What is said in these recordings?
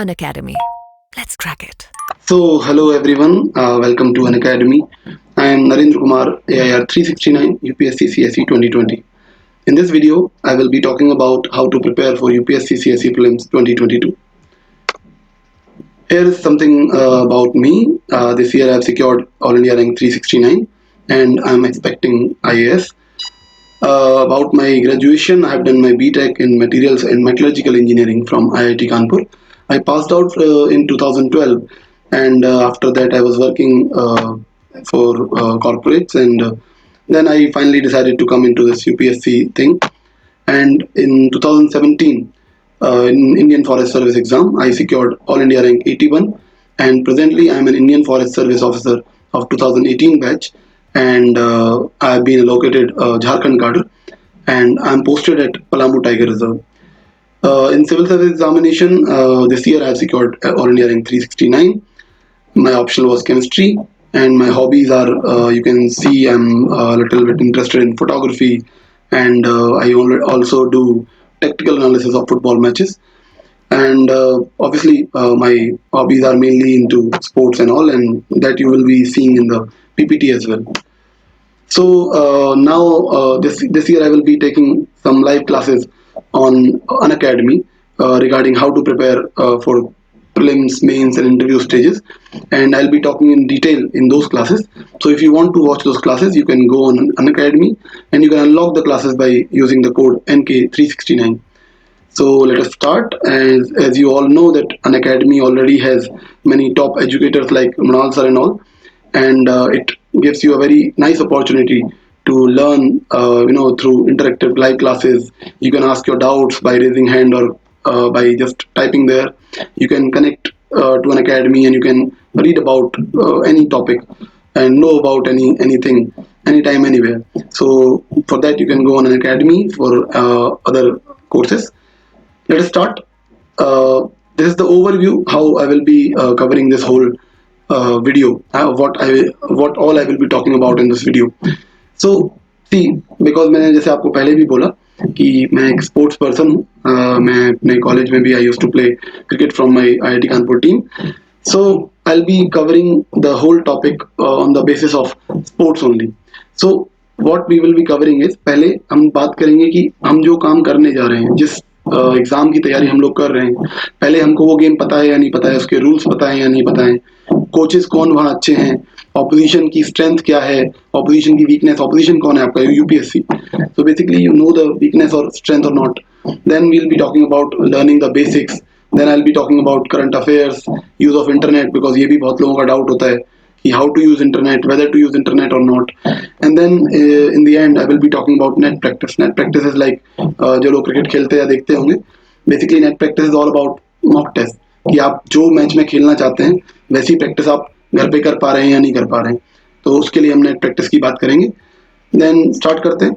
Unacademy. Let's crack it. So, hello everyone, welcome to Unacademy. I am Narendra Kumar, AIR 369, UPSC CSE 2020. In this video, I will be talking about how to prepare for UPSC CSE Prelims 2022. Here is something about me. This year I have secured All India rank 369 and I am expecting IAS. About my graduation, I have done my BTech in Materials and Metallurgical Engineering from IIT Kanpur. I passed out in 2012, and after that, I was working for corporates, and then I finally decided to come into this UPSC thing. And in 2017, in Indian Forest Service exam, I secured All India rank 81, and presently I am an Indian Forest Service officer of 2018 batch, and I have been allocated Jharkhand cadre, and I am posted at Palamu Tiger Reserve. In civil service examination, this year I have secured All India rank 369. My optional was chemistry, and my hobbies are you can see I'm a little bit interested in photography, and I also do tactical analysis of football matches. And obviously, my hobbies are mainly into sports and all, and that you will be seeing in the PPT as well. So now this year I will be taking some live classes on Unacademy regarding how to prepare for prelims, mains, and interview stages, and I'll be talking in detail in those classes. So if you want to watch those classes, you can go on Unacademy and you can unlock the classes by using the code NK369. So let us start. As you all know that Unacademy already has many top educators like Mrinal sir and all, and it gives you a very nice opportunity to learn, through interactive live classes. You can ask your doubts by raising hand or by just typing there. You can connect to Unacademy and you can read about any topic and know about anything anytime anywhere. So for that you can go on Unacademy for other courses. Let us start. This is the overview how I will be covering this whole video. What all I will be talking about in this video. So see, because मैंने जैसे आपको पहले भी बोला कि मैं एक sports person हूँ, मैं अपने कॉलेज में भी I used to play cricket from my IIT Kanpur team. So I'll be covering the whole topic on the basis of sports only. So what we will be covering is, पहले हम बात करेंगे कि हम जो काम करने जा रहे हैं, जिस एग्जाम की तैयारी हम लोग कर रहे हैं, पहले हमको वो गेम पता है या नहीं पता है, उसके रूल्स पता है या नहीं पता है, कोचेस कौन वहाँ अच्छे हैं, ऑपोजिशन की स्ट्रेंथ क्या है, ऑपोजिशन की वीकनेस, ऑपोजिशन कौन है आपका UPSC. So basically you know the weakness और स्ट्रेंथ और not. Then we'll be talking about learning the basics. Then I will be talking about current affairs, use of internet, because ये भी बहुत लोगों का डाउट होता है कि how to use internet, whether to use internet or not. And then in the end I will be talking about net practice. Net practice is like जो लोग क्रिकेट खेलते या देखते होंगे, basically net practice is all about mock test, कि आप जो match में खेलना चाहते हैं वैसी प्रैक्टिस आप घर पे कर पा रहे हैं या नहीं कर पा रहे हैं. तो उसके लिए हम नेट प्रैक्टिस की बात करेंगे. देन स्टार्ट करते हैं.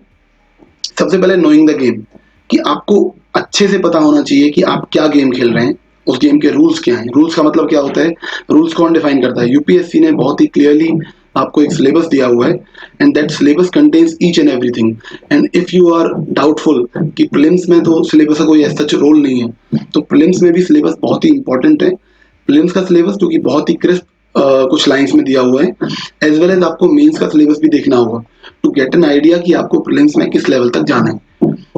सबसे पहले नोइंग द गेम, कि आपको अच्छे से पता होना चाहिए कि आप क्या गेम खेल रहे हैं, उस गेम के रूल्स क्या हैं. रूल्स का मतलब क्या होता है, रूल्स कौन डिफाइन करता है. यूपीएससी ने बहुत ही क्लियरली आपको एक सिलेबस दिया हुआ है, and that syllabus contains each and everything. And if you are doubtful कि प्रीलिम्स में तो सिलेबस का कोई ऐसा रोल नहीं है, तो प्रीलिम्स में भी सिलेबस बहुत ही इंपॉर्टेंट है. प्रीलिम्स का सिलेबस जो कि बहुत ही क्रिस्प कुछ लाइंस में दिया हुआ है, एज वेल एज आपको मेंस का सिलेबस भी देखना होगा टू गेट एन आइडिया कि आपको प्रीलिम्स में किस लेवल तक जाना है.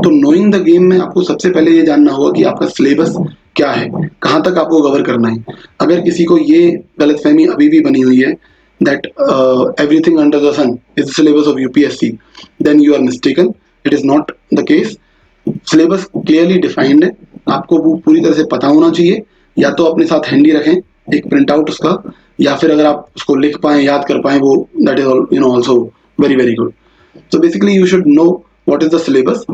तो नोइंग द गेम में आपको सबसे पहले ये जानना होगा कि आपका सिलेबस क्या है, कहाँ तक आपको कवर करना है. अगर किसी को ये गलतफहमी अभी भी बनी हुई है that everything under the sun is the syllabus of UPSC, then you are mistaken. It is not the case. Syllabus clearly defined है, आपको वो पूरी तरह से पता होना चाहिए. या तो अपने साथ हैंडी रखें एक प्रिंट आउट उसका, या फिर अगर आप उसको लिख पाएं, याद कर पाएं, वो that is also very very good. So basically you should know what is the syllabus.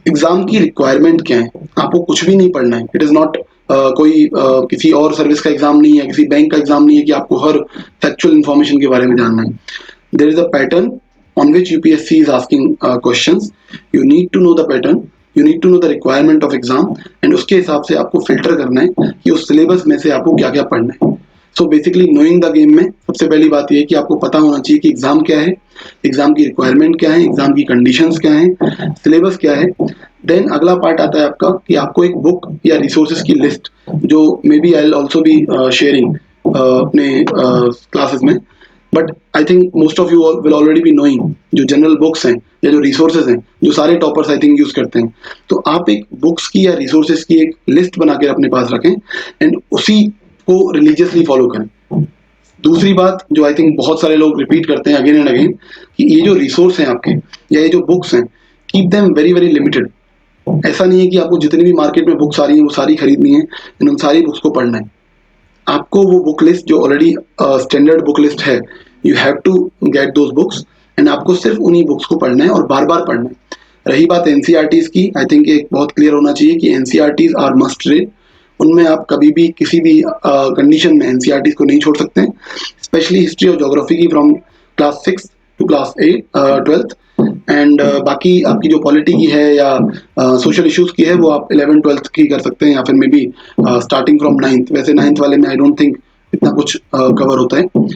Exam की रिक्वायरमेंट क्या है, आपको कुछ भी नहीं पढ़ना है. इट इज नॉट कोई किसी और सर्विस का एग्जाम नहीं है, किसी बैंक का एग्जाम नहीं है कि आपको हर फैक्चुअल इंफॉर्मेशन के बारे में जानना है. There is a pattern on which UPSC is asking questions. You need to know the pattern, you need to know the requirement of exam, and उसके हिसाब से आपको फिल्टर करना है कि उस सिलेबस में से आपको क्या क्या पढ़ना है. So basically knowing the game में सबसे पहली बात यह है कि आपको पता होना चाहिए कि एग्जाम क्या है, एग्जाम की रिक्वायरमेंट क्या है, एग्जाम की कंडीशंस क्या है, सिलेबस क्या है। देन अगला पार्ट आता है आपका कि आपको एक बुक या रिसोर्सेज की लिस्ट, जो may B I will also be sharing अपने क्लासेस में, but I think most of you will already be knowing जो जनरल बुक्स हैं या जो रिसोर्सेज हैं जो सारे टॉपर्स आई थिंक यूज करते हैं। तो आप एक बुक्स की या रिसोर्सेज की एक लिस्ट बना के अपने पास रखें एंड उसी को रिलीजियसली फॉलो करें। दूसरी बात जो आई थिंक बहुत सारे लोग रिपीट करते हैं अगेन एंड अगेन, कि ये जो रिसोर्स हैं आपके या ये जो बुक्स हैं, keep them very very limited. ऐसा नहीं है कि आपको जितनी भी मार्केट में बुक्स आ रही हैं वो सारी खरीदनी है एंड उन सारी बुक्स को पढ़ना है। आपको वो बुक लिस्ट जो ऑलरेडी स्टैंडर्ड बुक लिस्ट है, you have to get those books and आपको सिर्फ उन्हीं बुक्स को पढ़ना है और बार बार पढ़ना है। रही बात एनसीईआरटीज की, आई थिंक एक बहुत क्लियर होना चाहिए कि एनसीईआरटीज आर मस्ट रीड। उनमें आप कभी भी किसी भी कंडीशन में एनसीईआरटीज को नहीं छोड़ सकते हैं, स्पेशली हिस्ट्री और ज्योग्राफी की from class 6 to class 8 12th। And बाकी आपकी जो पॉलिटी की है या सोशल इश्यूज की है वो आप 11 12th की कर सकते हैं, या फिर may be starting from 9th। वैसे 9th वाले में आई डोंट थिंक इतना कुछ कवर होता है।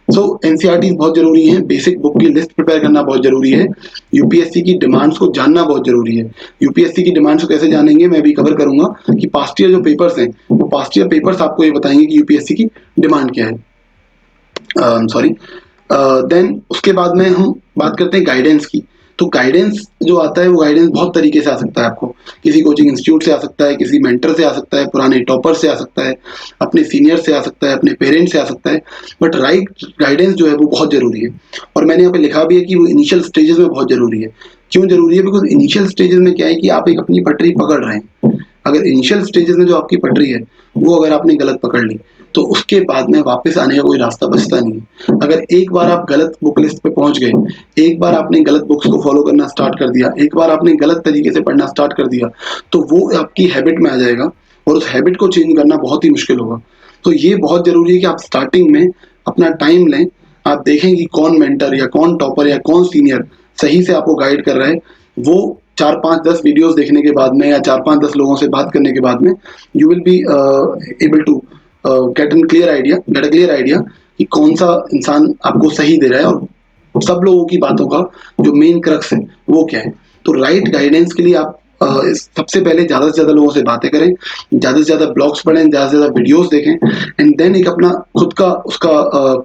सो एनसीईआरटी बहुत जरूरी है, बेसिक बुक की लिस्ट प्रिपेयर करना बहुत जरूरी है, यूपीएससी की डिमांड्स को जानना बहुत जरूरी है। यूपीएससी की डिमांड्स को कैसे जानेंगे मैं भी कवर करूंगा कि पास्ट ईयर जो पेपर्स हैं वो पास्ट ईयर पेपर्स आपको ये बताएंगे कि यूपीएससी की डिमांड क्या है। सॉरी। देन उसके बाद में हम बात करते हैं गाइडेंस की। तो गाइडेंस जो आता है वो गाइडेंस बहुत तरीके से आ सकता है आपको, किसी कोचिंग इंस्टीट्यूट से आ सकता है, किसी मेंटर से आ सकता है, पुराने टॉपर से आ सकता है, अपने सीनियर से आ सकता है, अपने पेरेंट्स से आ सकता है। बट राइट गाइडेंस जो है वो बहुत जरूरी है, और मैंने यहाँ पे लिखा भी है कि वो इनिशियल स्टेजेस में बहुत जरूरी है। क्यों जरूरी है? बिकॉज इनिशियल स्टेजेस में क्या है कि आप एक अपनी पटरी पकड़ रहे हैं। अगर इनिशियल स्टेजेस में जो आपकी पटरी है वो अगर आपने गलत पकड़ ली तो उसके बाद में वापस आने का कोई रास्ता बचता नहीं है। अगर एक बार आप गलत बुक लिस्ट पे पहुंच गए, एक बार आपने गलत बुक्स को फॉलो करना स्टार्ट कर दिया, एक बार आपने गलत तरीके से पढ़ना स्टार्ट कर दिया, तो वो आपकी हैबिट में आ जाएगा और उस हैबिट को चेंज करना बहुत ही मुश्किल होगा। तो ये बहुत जरूरी है कि आप स्टार्टिंग में अपना टाइम लें, आप देखें कि कौन मेंटर या कौन टॉपर या कौन सीनियर सही से आपको गाइड कर रहा है। वो 4 5 10 वीडियोस देखने के बाद में या 4 5 10 लोगों से बात करने के बाद में you will be able to get a clear idea कि कौन सा इंसान आपको सही दे रहा है और सब लोगों की बातों का जो मेन क्रक्स है वो क्या है। तो राइट गाइडेंस के लिए आप सबसे पहले ज़्यादा से ज़्यादा लोगों से बातें करें, ज़्यादा से ज़्यादा ब्लॉग्स पढ़ें, ज़्यादा से ज़्यादा वीडियोस देखें एंड देन एक अपना खुद का उसका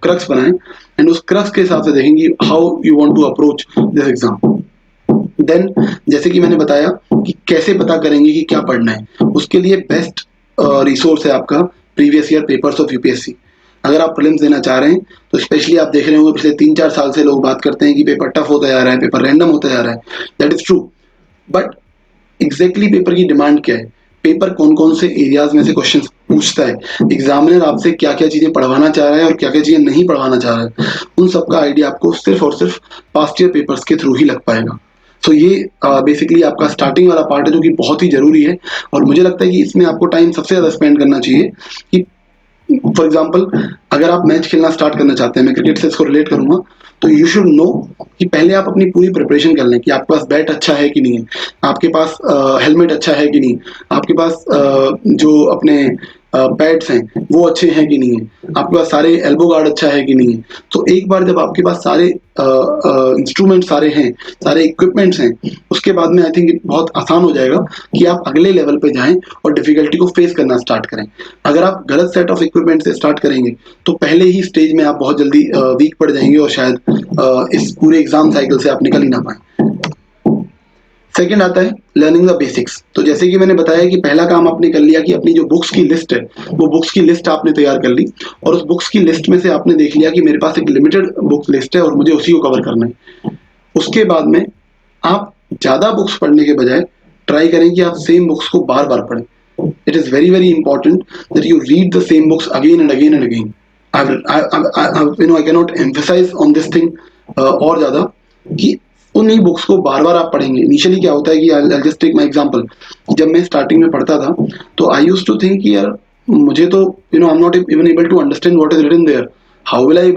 क्रक्स बनाएं एंड उस क्रक्स के हिसाब से देखेंगे how you want to approach this exam. Then जैसे कि मैंने बताया कि कैसे पता करेंगे कि क्या पढ़ना है, उसके लिए बेस्ट रिसोर्स है आपका previous year papers of UPSC. अगर आप प्रीलिम्स देना चाह रहे हैं तो स्पेशली आप देख रहे होंगे पिछले 3 4 साल से लोग बात करते हैं कि पेपर टफ होता जा रहा है, पेपर रैंडम होता जा रहा है। That is true, but exactly paper की डिमांड क्या है, पेपर कौन कौन से एरियाज में से क्वेश्चन पूछता है, एग्जामिनर आपसे क्या क्या चीजें पढ़वाना चाह रहा है और क्या क्या चीजें नहीं पढ़वाना चाह रहा है, उन सबका आइडिया आपको सिर्फ और सिर्फ पास्ट ईयर पेपर्स के थ्रू ही लग पाएगा। सो ये बेसिकली आपका स्टार्टिंग वाला पार्ट है जो कि बहुत ही जरूरी है, और मुझे लगता है कि इसमें आपको टाइम सबसे ज्यादा स्पेंड करना चाहिए। कि फॉर एग्जाम्पल अगर आप मैच खेलना स्टार्ट करना चाहते हैं, मैं क्रिकेट से इसको रिलेट करूंगा, तो यू शुड नो कि पहले आप अपनी पूरी प्रिपरेशन कर लें कि आपके पास बैट अच्छा है कि नहीं है, आपके पास हेलमेट अच्छा है कि नहीं, आपके पास जो अपने पैड्स हैं वो अच्छे हैं कि नहीं है, आपके पास सारे एल्बो गार्ड अच्छा है कि नहीं है। तो एक बार जब आपके पास सारे इंस्ट्रूमेंट सारे हैं, सारे इक्विपमेंट्स हैं, उसके बाद में आई थिंक बहुत आसान हो जाएगा कि आप अगले लेवल पे जाएं और डिफिकल्टी को फेस करना स्टार्ट करें। अगर आप गलत सेट ऑफ इक्विपमेंट से स्टार्ट करेंगे तो पहले ही स्टेज में आप बहुत जल्दी वीक पड़ जाएंगे और शायद इस पूरे एग्जाम साइकिल से आप निकल ही ना पाए। सेकेंड आता है लर्निंग द बेसिक्स। तो जैसे कि मैंने बताया कि पहला काम आपने कर लिया कि अपनी जो बुक्स की लिस्ट है वो बुक्स की लिस्ट आपने तैयार कर ली, और उस बुक्स की लिस्ट में से आपने देख लिया कि मेरे पास एक लिमिटेड बुक्स लिस्ट है और मुझे उसी को कवर करना है। उसके बाद में आप ज़्यादा बुक्स पढ़ने के बजाय ट्राई करें कि आप सेम बुक्स को बार बार पढ़ें। It is very very important that you read the same books again and again and again. I can not emphasise on this thing और ज़्यादा कि उन्हीं बुक्स को बार बार आप पढ़ेंगे। इनिशियली क्या होता है कि I just take my example, जब मैं स्टार्टिंग में पढ़ता था तो आई यूज्ड टू थिंक कि यार मुझे तो I am not even able to understand what is written there, how will I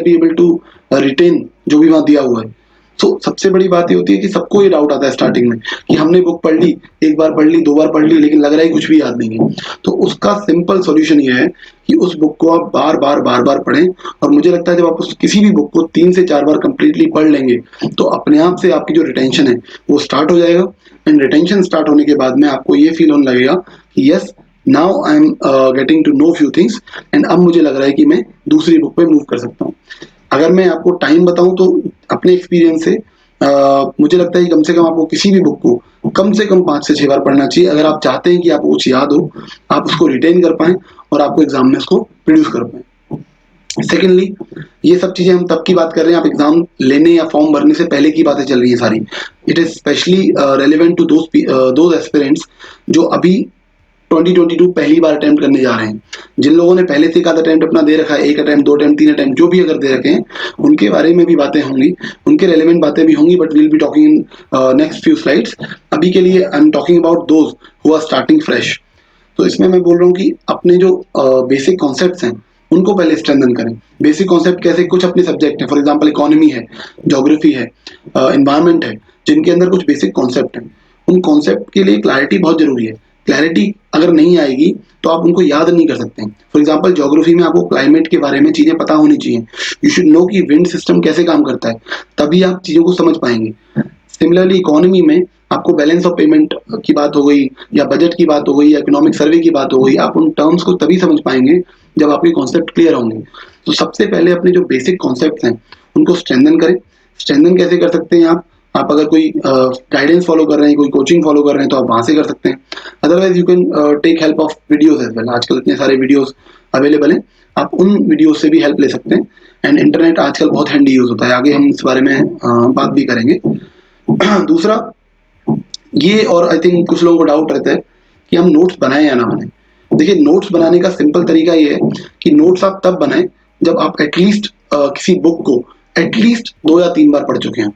be able to retain जो भी वहाँ दिया हुआ है। सबसे बड़ी बात ये होती है कि सबको ये डाउट आता है स्टार्टिंग में कि हमने बुक पढ़ ली, एक बार पढ़ ली, 2 बार पढ़ ली, लेकिन लग रहा है कुछ भी याद नहीं है। तो उसका सिंपल सॉल्यूशन ये है कि उस बुक को आप बार-बार पढ़ें, और मुझे लगता है जब आप उस किसी भी बुक को 3 से 4 बार कंप्लीटली पढ़ लेंगे, तो अपने आप से आपकी जो रिटेंशन है, वो स्टार्ट हो जाएगा। एंड रिटेंशन स्टार्ट होने के बाद में आपको ये फ़ील होने लगेगा कि yes, now I am getting to know few things, and अब मुझे लग रहा है कि मैं दूसरी बुक पे मूव कर सकता हूँ। अगर मैं आपको टाइम बताऊँ तो अपने एक्सपीरियंस से मुझे लगता है कि कम से कम आपको किसी भी बुक को कम से कम 5 से 6 बार पढ़ना चाहिए, अगर आप चाहते हैं कि आपको कुछ याद हो, आप उसको रिटेन कर पाएँ और आपको एग्ज़ाम में उसको प्रोड्यूस कर पाएँ। सेकेंडली, ये सब चीज़ें हम तब की बात कर रहे हैं, आप एग्ज़ाम लेने या फॉर्म भरने से पहले की बातें चल रही हैं सारी। It is specially relevant to those aspirants जो अभी 2022 पहली बार अटेम्प्ट करने जा रहे हैं। जिन लोगों ने पहले से एक आध अटेम्प्ट अपना दे रखा है, 1 अटेम्प्ट, 2 अटेम्प्ट, 3 अटेम्प्ट, जो भी अगर दे रखे हैं, उनके बारे में भी बातें होंगी, उनके रेलेवेंट बातें भी होंगी, but we'll be talking in next few slides. अभी के लिए I am talking about those who are starting fresh. तो इसमें मैं बोल रहा हूँ कि अपने जो बेसिक कॉन्सेप्ट्स हैं, उनको पहले स्ट्रेंथन करें। बेसिक कॉन्सेप्ट कैसे? कुछ अपने सब्जेक्ट हैं, फॉर एग्जांपल इकोनॉमी है, ज्योग्राफी है, एनवायरनमेंट है, जिनके अंदर कुछ बेसिक कॉन्सेप्ट हैं। उन कॉन्सेप्ट के लिए क्लैरिटी बहुत ज़रूरी है। क्लैरिटी अगर नहीं आएगी तो आप उनको याद नहीं कर सकते हैं। फॉर एग्जांपल ज्योग्राफी में आपको क्लाइमेट के बारे में चीज़ें पता होनी चाहिए। यू शुड नो कि विंड सिस्टम कैसे काम करता है, तभी आप चीज़ों को समझ पाएंगे। सिमिलरली इकोनॉमी में आपको बैलेंस ऑफ पेमेंट की बात हो गई, या बजट की बात हो गई, या इकोनॉमिक सर्वे की बात हो गई, आप उन टर्म्स को तभी समझ पाएंगे जब आपके कॉन्सेप्ट क्लियर होंगे। तो सबसे पहले अपने जो बेसिक कॉन्सेप्ट हैं उनको स्ट्रेंथन करें। स्ट्रेंथन कैसे कर सकते हैं आप अगर कोई गाइडेंस फॉलो कर रहे हैं, कोई कोचिंग फॉलो कर रहे हैं, तो आप वहाँ से कर सकते हैं। Otherwise you can take help of videos as well. आजकल इतने सारे वीडियोज अवेलेबल हैं, आप उन वीडियोज से भी हेल्प ले सकते हैं। एंड इंटरनेट आजकल बहुत हैंडी यूज होता है, आगे हम इस बारे में बात भी करेंगे। दूसरा ये, और आई थिंक कुछ लोगों को डाउट रहता है कि हम नोट्स बनाएं या ना बनाएं। देखिए, नोट्स बनाने का सिंपल तरीका ये है कि नोट्स आप तब बनाएं जब आप एटलीस्ट किसी बुक को एटलीस्ट 2 या 3 बार पढ़ चुके हैं।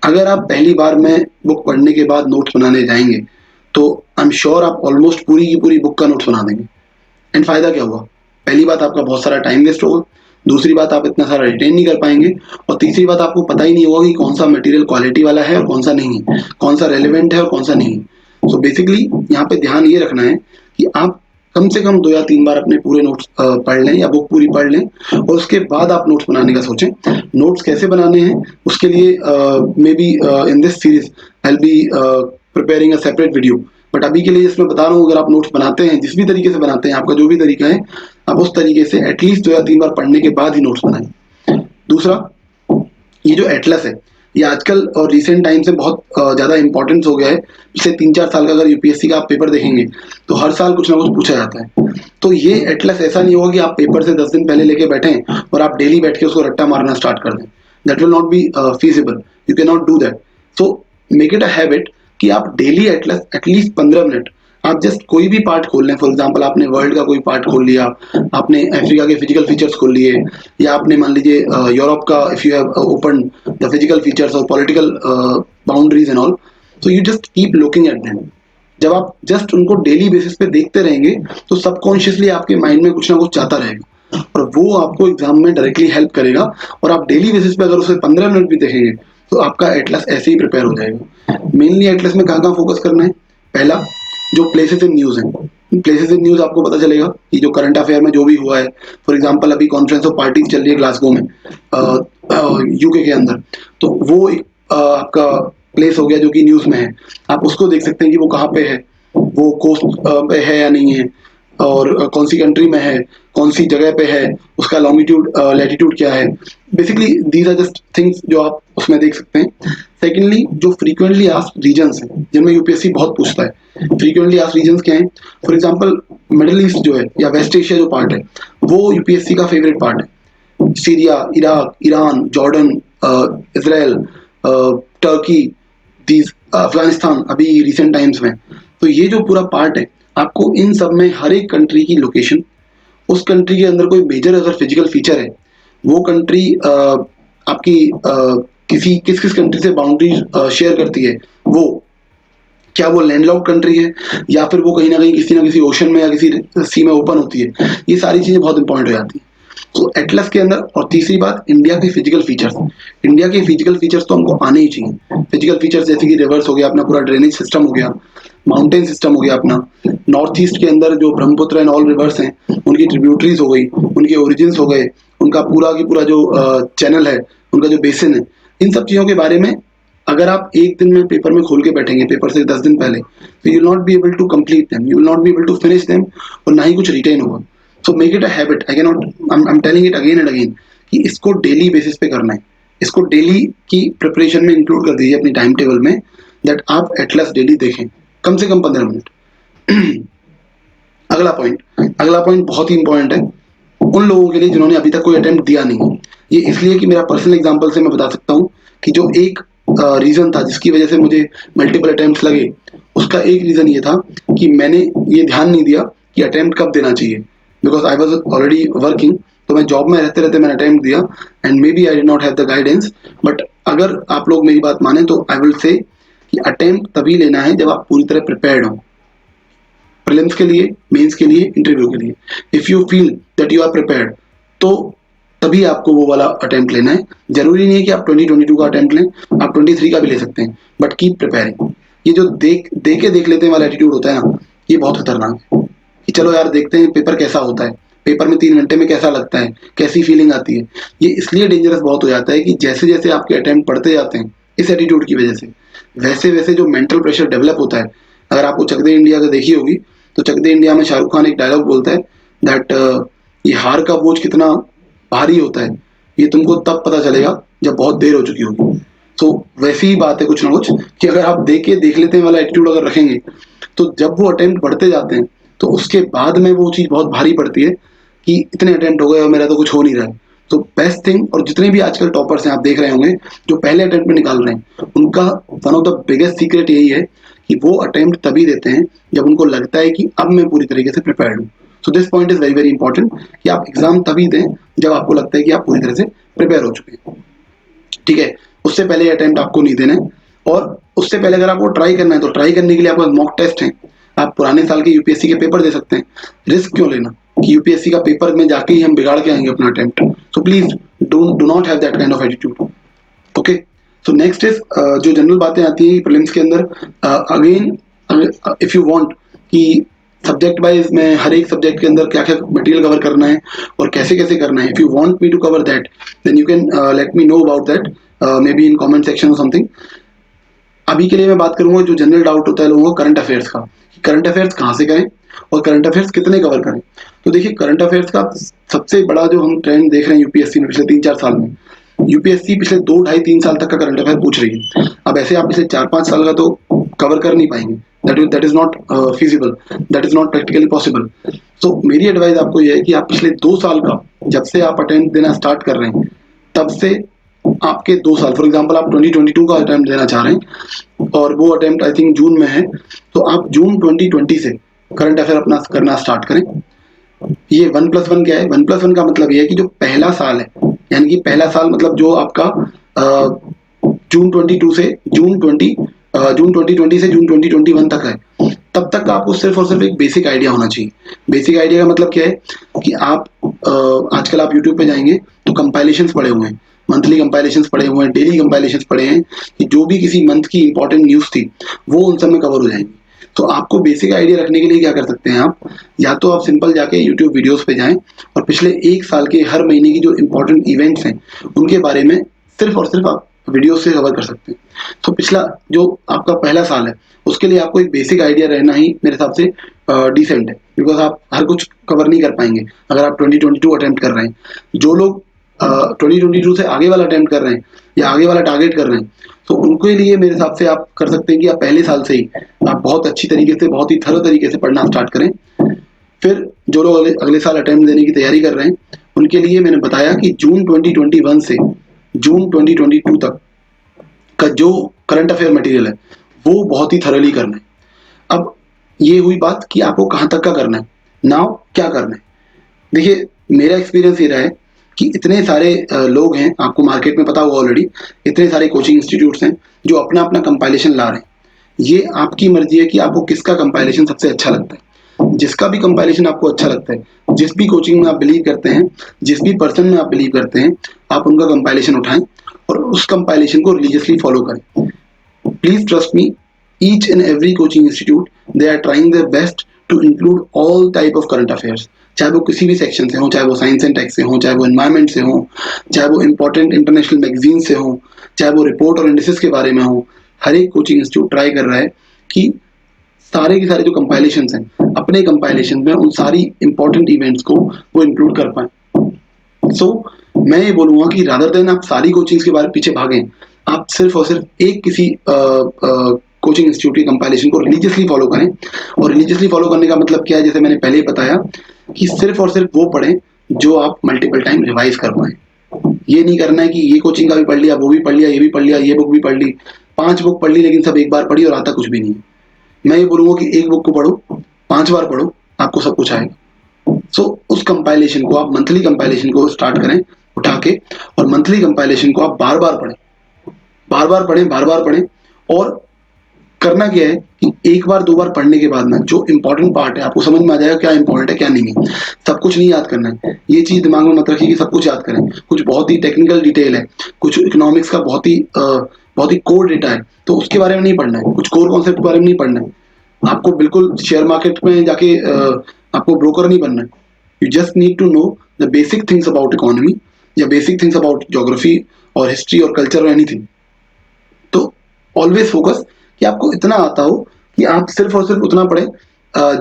अगर आप पहली बार में बुक पढ़ने के बाद नोट्स बनाने जाएंगे तो आई एम श्योर आप ऑलमोस्ट पूरी की पूरी बुक का नोट्स बना देंगे। एंड फायदा क्या हुआ? पहली बात, आपका बहुत सारा टाइम वेस्ट होगा। दूसरी बात, आप इतना सारा रिटेन नहीं कर पाएंगे। और तीसरी बात, आपको पता ही नहीं होगा कि कौन सा मटेरियल क्वालिटी वाला है और कौन सा नहीं है, कौन सा रेलेवेंट है और कौन सा नहीं है। सो बेसिकली यहाँ पे ध्यान ये रखना है कि आप कम से कम 2 या 3 बार अपने पूरे नोट्स पढ़ लें या बुक पूरी पढ़ लें, और उसके बाद आप नोट्स बनाने का सोचें। नोट्स कैसे बनाने हैं उसके लिए may be in this series I will B preparing a separate video. But अभी के लिए इसमें बता रहा हूँ, अगर आप नोट्स बनाते हैं, जिस भी तरीके से बनाते हैं, आपका जो भी तरीका है, आप उस तरीके से एटलीस्ट 2 या 3 बार पढ़ने के बाद ही नोट्स बनाएं। दूसरा, ये जो एटलस है, ये आजकल और रिसेंट टाइम से बहुत ज़्यादा इंपॉर्टेंस हो गया है। पिछले 3-4 साल का अगर यूपीएससी का आप पेपर देखेंगे तो हर साल कुछ ना कुछ पूछा जाता है। तो ये एटलस ऐसा नहीं होगा कि आप पेपर से 10 दिन पहले लेके बैठें और आप डेली बैठ के उसको रट्टा मारना स्टार्ट कर दें। That will not be feasible, you can not do that. So make it a habit कि आप डेली एटलस एटलीस्ट 15 मिनट आप जस्ट कोई भी पार्ट खोल लें। फॉर एग्जांपल, आपने वर्ल्ड का कोई पार्ट खोल लिया, आपने अफ्रीका के फिजिकल फीचर्स खोल लिए, या आपने मान लीजिए यूरोप का, if you have open the physical features और political boundaries and all, so you just keep looking at them. जब आप जस्ट उनको डेली बेसिस पे देखते रहेंगे तो सबकॉन्शियसली आपके माइंड में कुछ ना कुछ जाता रहेगा, और वो आपको एग्जाम में डायरेक्टली हेल्प करेगा। और आप डेली बेसिस पे अगर उसे 15 मिनट भी देखेंगे तो आपका एटलस ऐसे ही प्रिपेयर हो जाएगा। मेनली एटलस में कहाँ कहाँ फोकस करना है? पहला, जो प्लेसेस इन न्यूज़ हैं, प्लेसेस इन न्यूज़ आपको पता चलेगा कि जो करंट अफेयर में जो भी हुआ है। फॉर एग्जांपल, अभी कॉन्फ्रेंस ऑफ पार्टीज चल रही है ग्लासगो में, यूके के अंदर, तो वो एक आपका प्लेस हो गया जो कि न्यूज़ में है। आप उसको देख सकते हैं कि वो कहाँ पे है, वो कोस्ट पे है या नहीं है, और कौन सी कंट्री में है, कौन सी जगह पे है, उसका लॉन्गिट्यूड लैटिट्यूड क्या है। Basically these are just things जो आप उसमें देख सकते हैं। सेकेंडली, जो फ्रीक्वेंटली आस्क्ड रीजन्स हैं जिनमें यूपीएससी बहुत पूछता है, फ्रीक्वेंटली आस्क्ड रीजन्स क्या हैं? फॉर एग्जांपल, मिडिल ईस्ट जो है या वेस्ट एशिया जो पार्ट है, वो यूपीएससी का फेवरेट पार्ट है। Syria, Iraq, Iran, Jordan, Israel, Turkey, these Afghanistan अभी रिसेंट टाइम्स में। तो ये जो पूरा पार्ट है, आपको इन सब में हर एक कंट्री की लोकेशन, उस कंट्री के अंदर कोई मेजर अगर फिजिकल फीचर है, वो कंट्री आपकी किसी किस किस कंट्री से बाउंड्री शेयर करती है, वो क्या वो लैंडलॉक्ड कंट्री है, या फिर वो कहीं ना कहीं किसी ना किसी ओशन में या किसी सी में ओपन होती है। ये सारी चीज़ें बहुत इंपॉर्टेंट हो जाती हैं। तो एटलस के अंदर, और तीसरी बात इंडिया के फिजिकल फीचर्स। इंडिया के फिजिकल फीचर्स तो हमको आने ही चाहिए। फिजिकल फीचर्स जैसे कि रिवर्स हो गया, अपना पूरा ड्रेनेज सिस्टम हो गया, माउंटेन सिस्टम हो गया अपना, नॉर्थ ईस्ट के अंदर जो ब्रह्मपुत्र एंड ऑल रिवर्स हैं उनकी ट्रिब्यूटरीज हो गई, उनके ओरिजिन्स हो गए, उनका पूरा की पूरा जो चैनल है, उनका जो बेसिन है, इन सब चीज़ों के बारे में अगर आप एक दिन में पेपर में खोल के बैठेंगे, पेपर से 10 दिन पहले, तो you will not be able to complete them, you will not be able to finish them, और ना ही कुछ रिटेन होगा। So make it a habit. I can not, I am telling it again and again कि इसको daily basis पे करना है। इसको डेली की प्रिपरेशन में इंक्लूड कर दीजिए अपनी टाइम टेबल में, दैट आप एटलस डेली देखें, कम से कम 15 मिनट। अगला पॉइंट बहुत ही इंपॉर्टेंट है उन लोगों के लिए जिन्होंने अभी तक कोई अटेम्प्ट दिया नहीं है। ये इसलिए कि मेरा पर्सनल एग्जांपल से मैं बता सकता हूँ कि जो एक रीजन था जिसकी वजह से मुझे मल्टीपल अटेम्प्ट्स लगे, उसका एक रीजन ये था कि मैंने ये ध्यान नहीं दिया कि अटेम्प्ट कब देना चाहिए, because I was already working. तो मैं जॉब में रहते रहते मैंने अटेम्प्ट दिया, and may be I did not have the guidance. But अगर आप लोग मेरी बात माने तो आई विल से कि अटेम्प्ट तभी लेना है जब आप पूरी तरह प्रिपेयर्ड हो, प्रीलिम्स के लिए, मेंस के लिए, इंटरव्यू के लिए। If you feel that you are prepared, तो तभी आपको वो वाला अटेम्प्ट लेना है। जरूरी नहीं है कि आप 2022 का अटेम्प्ट लें, आप 23 का भी ले सकते हैं, बट कीप प्रिपेयरिंग। ये जो देख लेते हैं वाला एटीट्यूड होता है ना, ये बहुत खतरनाक है कि चलो यार देखते हैं पेपर कैसा होता है, पेपर में 3 घंटे में कैसा लगता है, कैसी फीलिंग आती है। ये इसलिए डेंजरस बहुत हो जाता है कि जैसे जैसे आपके अटेम्प्ट बढ़ते जाते हैं इस एटीट्यूड की वजह से, वैसे वैसे जो मेंटल प्रेशर डेवलप होता है। अगर आपको चक दे इंडिया का देखी होगी, तो चक दे इंडिया में शाहरुख खान एक डायलॉग बोलता है दैट ये हार का बोझ कितना भारी होता है ये तुमको तब पता चलेगा जब बहुत देर हो चुकी होगी। तो वैसी ही बात है कुछ ना कुछ कि अगर आप देख लेते हैं वाला एटीट्यूड अगर रखेंगे, तो जब वो अटेम्प्ट बढ़ते जाते हैं तो उसके बाद में वो चीज़ बहुत भारी पड़ती है कि इतने अटेम्प्ट हो गए और मेरा तो कुछ हो नहीं रहा है। तो बेस्ट थिंग, और जितने भी आजकल टॉपर्स हैं आप देख रहे होंगे जो पहले अटेम्प्ट में निकाल रहे हैं, उनका one of the biggest secret यही है कि वो अटेम्प्ट तभी देते हैं जब उनको लगता है कि अब मैं पूरी तरीके से प्रिपेयर्ड हूँ। So this point is very very important कि आप एग्जाम तभी दें जब आपको लगता है कि आप पूरी तरह से प्रिपेयर हो चुके हैं। ठीक है, उससे पहले अटेम्प्ट आपको नहीं देना है। और उससे पहले अगर आपको ट्राई करना है तो ट्राई करने के लिए आपका मॉक टेस्ट है, आप पुराने साल के यूपीएससी के पेपर दे सकते हैं। रिस्क क्यों लेना कि यूपीएससी का पेपर में जाके ही हम बिगाड़ के आएंगे अपना attempt. So please do not have that kind of attitude. Okay, so next is जो जनरल बातें आती हैं प्रीलिम्स के अंदर, अगेन इफ यू वांट कि सब्जेक्ट वाइज में हर एक सब्जेक्ट के अंदर क्या क्या मटेरियल कवर करना है और कैसे कैसे करना है, if you want me to cover that then you can let me know about that, maybe in comment section और समथिंग। अभी के लिए मैं बात करूंगा जो जनरल डाउट होता है लोगों को करंट अफेयर्स का, करंट अफेयर्स कहाँ से करें और करंट अफेयर्स कितने कवर करें। तो देखिए, करंट अफेयर्स का सबसे बड़ा जो हम ट्रेंड देख रहे हैं यूपीएससी में पिछले 3-4 साल में, यूपीएससी पिछले 2, 2.5, 3 साल तक का करंट अफेयर पूछ रही है। अब ऐसे आप पिछले 4-5 साल का तो कवर कर नहीं पाएंगे, that is not feasible, that is not practically possible. तो मेरी एडवाइस आपको यह है कि आप पिछले 2 साल का, जब से आप अटेम्प्ट देना स्टार्ट कर रहे हैं तब से आपके 2 साल, फॉर एग्जाम्पल आप 2022 का अटेम्प्ट देना चाह रहे हैं और वो अटेम्प्ट आई थिंक जून में है, तो आप जून 2020 से करंट अफेयर अपना करना स्टार्ट करें। ये 1+1 क्या है? 1+1 का मतलब ये है कि जो पहला साल है, यानी कि पहला साल मतलब जो आपका जून 2020 से जून 2021 तक है, तब तक आपको सिर्फ और सिर्फ एक बेसिक आइडिया होना चाहिए। बेसिक आइडिया का मतलब क्या है कि आप आजकल आप यूट्यूब पे जाएंगे तो कंपाइलेशंस पड़े हुए हैं, मंथली कंपाइलेशंस पड़े हुए हैं, डेली कंपाइलेशंस पड़े हैं कि जो भी किसी मंथ की इंपॉर्टेंट न्यूज़ थी वो उन सब में कवर हो जाएंगी। तो आपको बेसिक आइडिया रखने के लिए क्या कर सकते हैं आप, या तो आप सिंपल जाके यूट्यूब वीडियोस पे जाएं और पिछले 1 साल के हर महीने की जो इंपॉर्टेंट इवेंट्स हैं उनके बारे में सिर्फ और सिर्फ आप वीडियो से कवर कर सकते हैं। तो पिछला जो आपका पहला साल है उसके लिए आपको एक बेसिक आइडिया रहना ही मेरे हिसाब से डिसेंट है, बिकॉज आप हर कुछ कवर नहीं कर पाएंगे अगर आप 2022 अटेम्प्ट कर रहे हैं। जो लोग 2022 से आगे वाला अटेम्प्ट कर रहे हैं या आगे वाला टारगेट कर रहे हैं, तो उनके लिए मेरे हिसाब से आप कर सकते हैं कि आप पहले साल से ही आप बहुत अच्छी तरीके से, बहुत ही थरो तरीके से पढ़ना स्टार्ट करें। फिर जो लोग अगले साल अटेम्प्ट देने की तैयारी कर रहे हैं उनके लिए मैंने बताया कि जून 2021 से जून 2022 तक का जो करंट अफेयर मटेरियल है वो बहुत ही थरली करना है। अब ये हुई बात कि आपको कहाँ तक का करना है, नाउ क्या करना है। देखिए, मेरा एक्सपीरियंस ये रहा है कि इतने सारे लोग हैं, आपको मार्केट में पता होगा ऑलरेडी, इतने सारे कोचिंग इंस्टीट्यूट्स हैं जो अपना अपना कंपाइलेशन ला रहे हैं। ये आपकी मर्जी है कि आपको किसका कंपाइलेशन सबसे अच्छा लगता है। जिसका भी कंपाइलेशन आपको अच्छा लगता है, जिस भी कोचिंग में आप बिलीव करते हैं, जिस भी पर्सन में आप बिलीव करते हैं, आप उनका कंपाइलेशन उठाएं और उस कंपाइलेशन को रिलीजियसली फॉलो करें। Please trust me, each and every coaching institute, they are trying their best to include all type of current affairs, चाहे वो किसी भी सेक्शन से हो, चाहे वो साइंस एंड टेक से हो, चाहे वो एनवायरमेंट से हो, चाहे वो इंपॉर्टेंट इंटरनेशनल मैगजीन से हो, चाहे वो रिपोर्ट और इंडिसेस के बारे में हो। हर एक कोचिंग इंस्टीट्यूट ट्राई कर रहा है कि सारे के सारे जो कंपाइलेशन हैं, अपने कंपाइलेशन में उन सारी इंपॉर्टेंट इवेंट्स को वो इंक्लूड कर पाए। सो मैं ये बोलूँगा कि रादर देन आप सारी कोचिंग्स के बारे पीछे भागें, आप सिर्फ और सिर्फ एक किसी कोचिंग इंस्टीट्यूट की कंपाइलेशन को रिलीजियसली फॉलो करें। और रिलीजियसली फॉलो करने का मतलब क्या है, जैसे मैंने पहले ही बताया कि सिर्फ और सिर्फ वो पढ़ें जो आप मल्टीपल टाइम रिवाइज कर पाएं। ये नहीं करना है कि ये कोचिंग का भी पढ़ लिया, वो भी पढ़ लिया, ये भी पढ़ लिया, ये बुक भी पढ़ ली, 5 बुक पढ़ ली लेकिन सब एक बार पढ़ी और आता कुछ भी नहीं। मैं ये बोलूँगा कि एक बुक को पढ़ो, 5 बार पढ़ो, आपको सब कुछ आएगा। सो उस कंपाइलेशन को आप मंथली कंपाइलेशन को स्टार्ट करें उठा के, और मंथली कंपाइलेशन को आप बार बार पढ़ें, बार बार पढ़ें, बार बार पढ़ें। और करना क्या है कि एक बार 2 बार पढ़ने के बाद ना जो इंपॉर्टेंट पार्ट है आपको समझ में आ जाएगा क्या इंपॉर्टेंट है क्या नहीं है। सब कुछ नहीं याद करना है, ये चीज दिमाग में मत रखिए कि सब कुछ याद करें। कुछ बहुत ही टेक्निकल डिटेल है, कुछ इकोनॉमिक्स का बहुत ही कोर डेटा है, तो उसके बारे में नहीं पढ़ना है। कुछ कोर कॉन्सेप्ट के बारे में नहीं पढ़ना है। आपको बिल्कुल शेयर मार्केट में जाके आपको ब्रोकर नहीं बनना है। You just need to know the basic things about economy या बेसिक थिंग्स अबाउट ज्योग्राफी और हिस्ट्री और कल्चर और एनीथिंग। तो ऑलवेज फोकस कि आपको इतना आता हो कि आप सिर्फ और सिर्फ उतना पढ़ें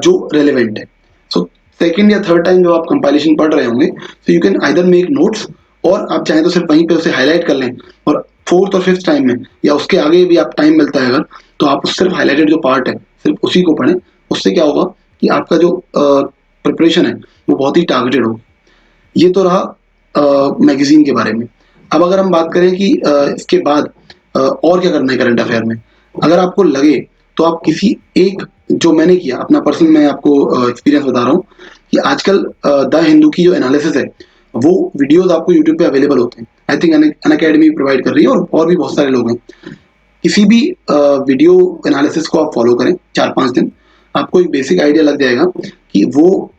जो रेलेवेंट है। सो सेकंड या थर्ड टाइम जब आप कंपाइलेशन पढ़ रहे होंगे, तो you can either make notes, और आप चाहें तो सिर्फ वहीं पे उसे हाईलाइट कर लें। और फोर्थ और फिफ्थ टाइम में या उसके आगे भी आप टाइम मिलता है अगर, तो आप सिर्फ हाईलाइटेड जो पार्ट है सिर्फ उसी को पढ़ें। उससे क्या होगा कि आपका जो प्रिपरेशन है वो बहुत ही टारगेटेड होगी। ये तो रहा मैगजीन के बारे में। अब अगर हम बात करें कि इसके बाद और क्या करना है करंट अफेयर में, अगर आपको लगे तो आप किसी एक, जो मैंने किया अपना पर्सनल, मैं आपको एक्सपीरियंस बता रहा हूँ कि आजकल द हिंदू की जो एनालिसिस है वो वीडियोस आपको यूट्यूब पे अवेलेबल होते हैं। आई थिंक अनअकैडमी प्रोवाइड कर रही है और भी बहुत सारे लोग हैं। किसी भी वीडियो एनालिसिस को आप फॉलो करें 4-5 दिन, आपको एक बेसिक आइडिया लग जाएगा कि वो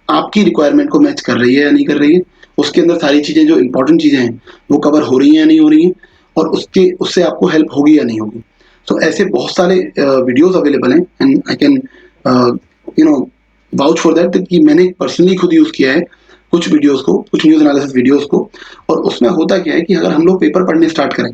आपकी रिक्वायरमेंट को मैच कर रही है या नहीं कर रही है। उसके अंदर सारी चीज़ें जो इंपॉर्टेंट चीज़ें हैं वो कवर हो रही हैं या नहीं हो रही हैं, और उससे आपको हेल्प होगी या नहीं होगी। तो ऐसे बहुत सारे वीडियोस अवेलेबल हैं, and I can vouch for that कि मैंने पर्सनली खुद यूज़ किया है कुछ वीडियोस को, कुछ न्यूज़ एनालिसिस वीडियोस को। और उसमें होता क्या है कि अगर हम लोग पेपर पढ़ने स्टार्ट करें,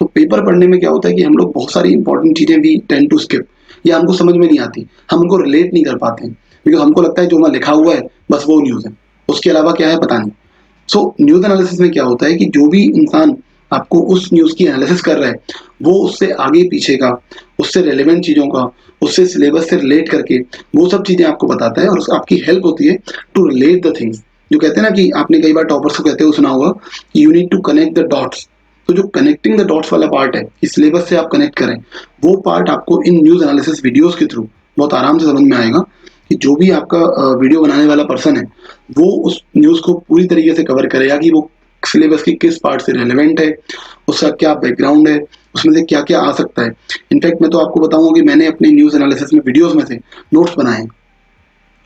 तो पेपर पढ़ने में क्या होता है कि हम लोग बहुत सारी इंपॉर्टेंट चीज़ें भी टेंड टू स्किप, या हमको समझ में नहीं आती, हम उनको रिलेट नहीं कर पाते हैं, बिकॉज हमको लगता है जो वहाँ लिखा हुआ है बस वो न्यूज़ है, उसके अलावा क्या है पता नहीं। सो न्यूज़ एनालिसिस में क्या होता है कि जो भी इंसान आपको उस न्यूज़ की एनालिसिस कर रहा है, वो उससे आगे पीछे का, उससे रेलेवेंट चीज़ों का, उससे सिलेबस से रिलेट करके वो सब चीज़ें आपको बताता है, और आपकी हेल्प होती है टू रिलेट द थिंग्स। जो कहते हैं ना कि आपने कई बार टॉपर्स को कहते हुए सुना होगा कि you need to connect the dots. तो जो कनेक्टिंग द डॉट्स वाला पार्ट है कि सिलेबस से आप कनेक्ट करें, वो पार्ट आपको इन न्यूज़ एनालिसिस वीडियोज़ के थ्रू बहुत आराम से समझ में आएगा कि जो भी आपका वीडियो बनाने वाला पर्सन है वो उस न्यूज़ को पूरी तरीके से कवर करेगा कि वो सिलेबस की किस पार्ट से रेलेवेंट है, उसका क्या बैकग्राउंड है, उसमें से क्या क्या आ सकता है। इनफैक्ट मैं तो आपको बताऊंगा कि मैंने अपने न्यूज़ एनालिसिस में वीडियोस में से नोट्स बनाए हैं,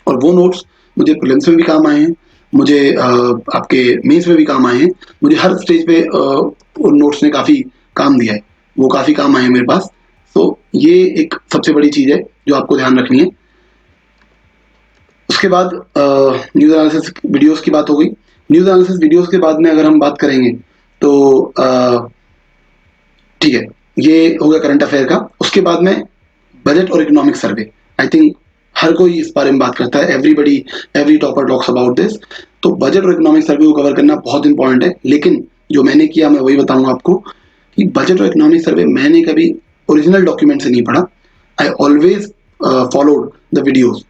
और वो नोट्स मुझे प्रीलिम्स में भी काम आए हैं, मुझे आपके मेंस में भी काम आए हैं। मुझे हर स्टेज पे उन नोट्स ने काफ़ी काम दिया है, वो काफ़ी काम आए हैं मेरे पास। तो ये एक सबसे बड़ी चीज़ है जो आपको ध्यान रखनी है। उसके बाद न्यूज़ एनालिसिस वीडियोस की बात हो गई। न्यूज़ एनालिसिस वीडियोस के बाद में अगर हम बात करेंगे तो ठीक है, ये हो गया करंट अफेयर का। उसके बाद में बजट और इकोनॉमिक सर्वे। आई थिंक हर कोई इस बारे में बात करता है, every topper talks about this. तो बजट और इकोनॉमिक सर्वे को कवर करना बहुत इंपॉर्टेंट है, लेकिन जो मैंने किया मैं वही बताऊंगा आपको कि बजट और इकोनॉमिक सर्वे मैंने कभी ओरिजिनल डॉक्यूमेंट से नहीं पढ़ा। I always followed the videos.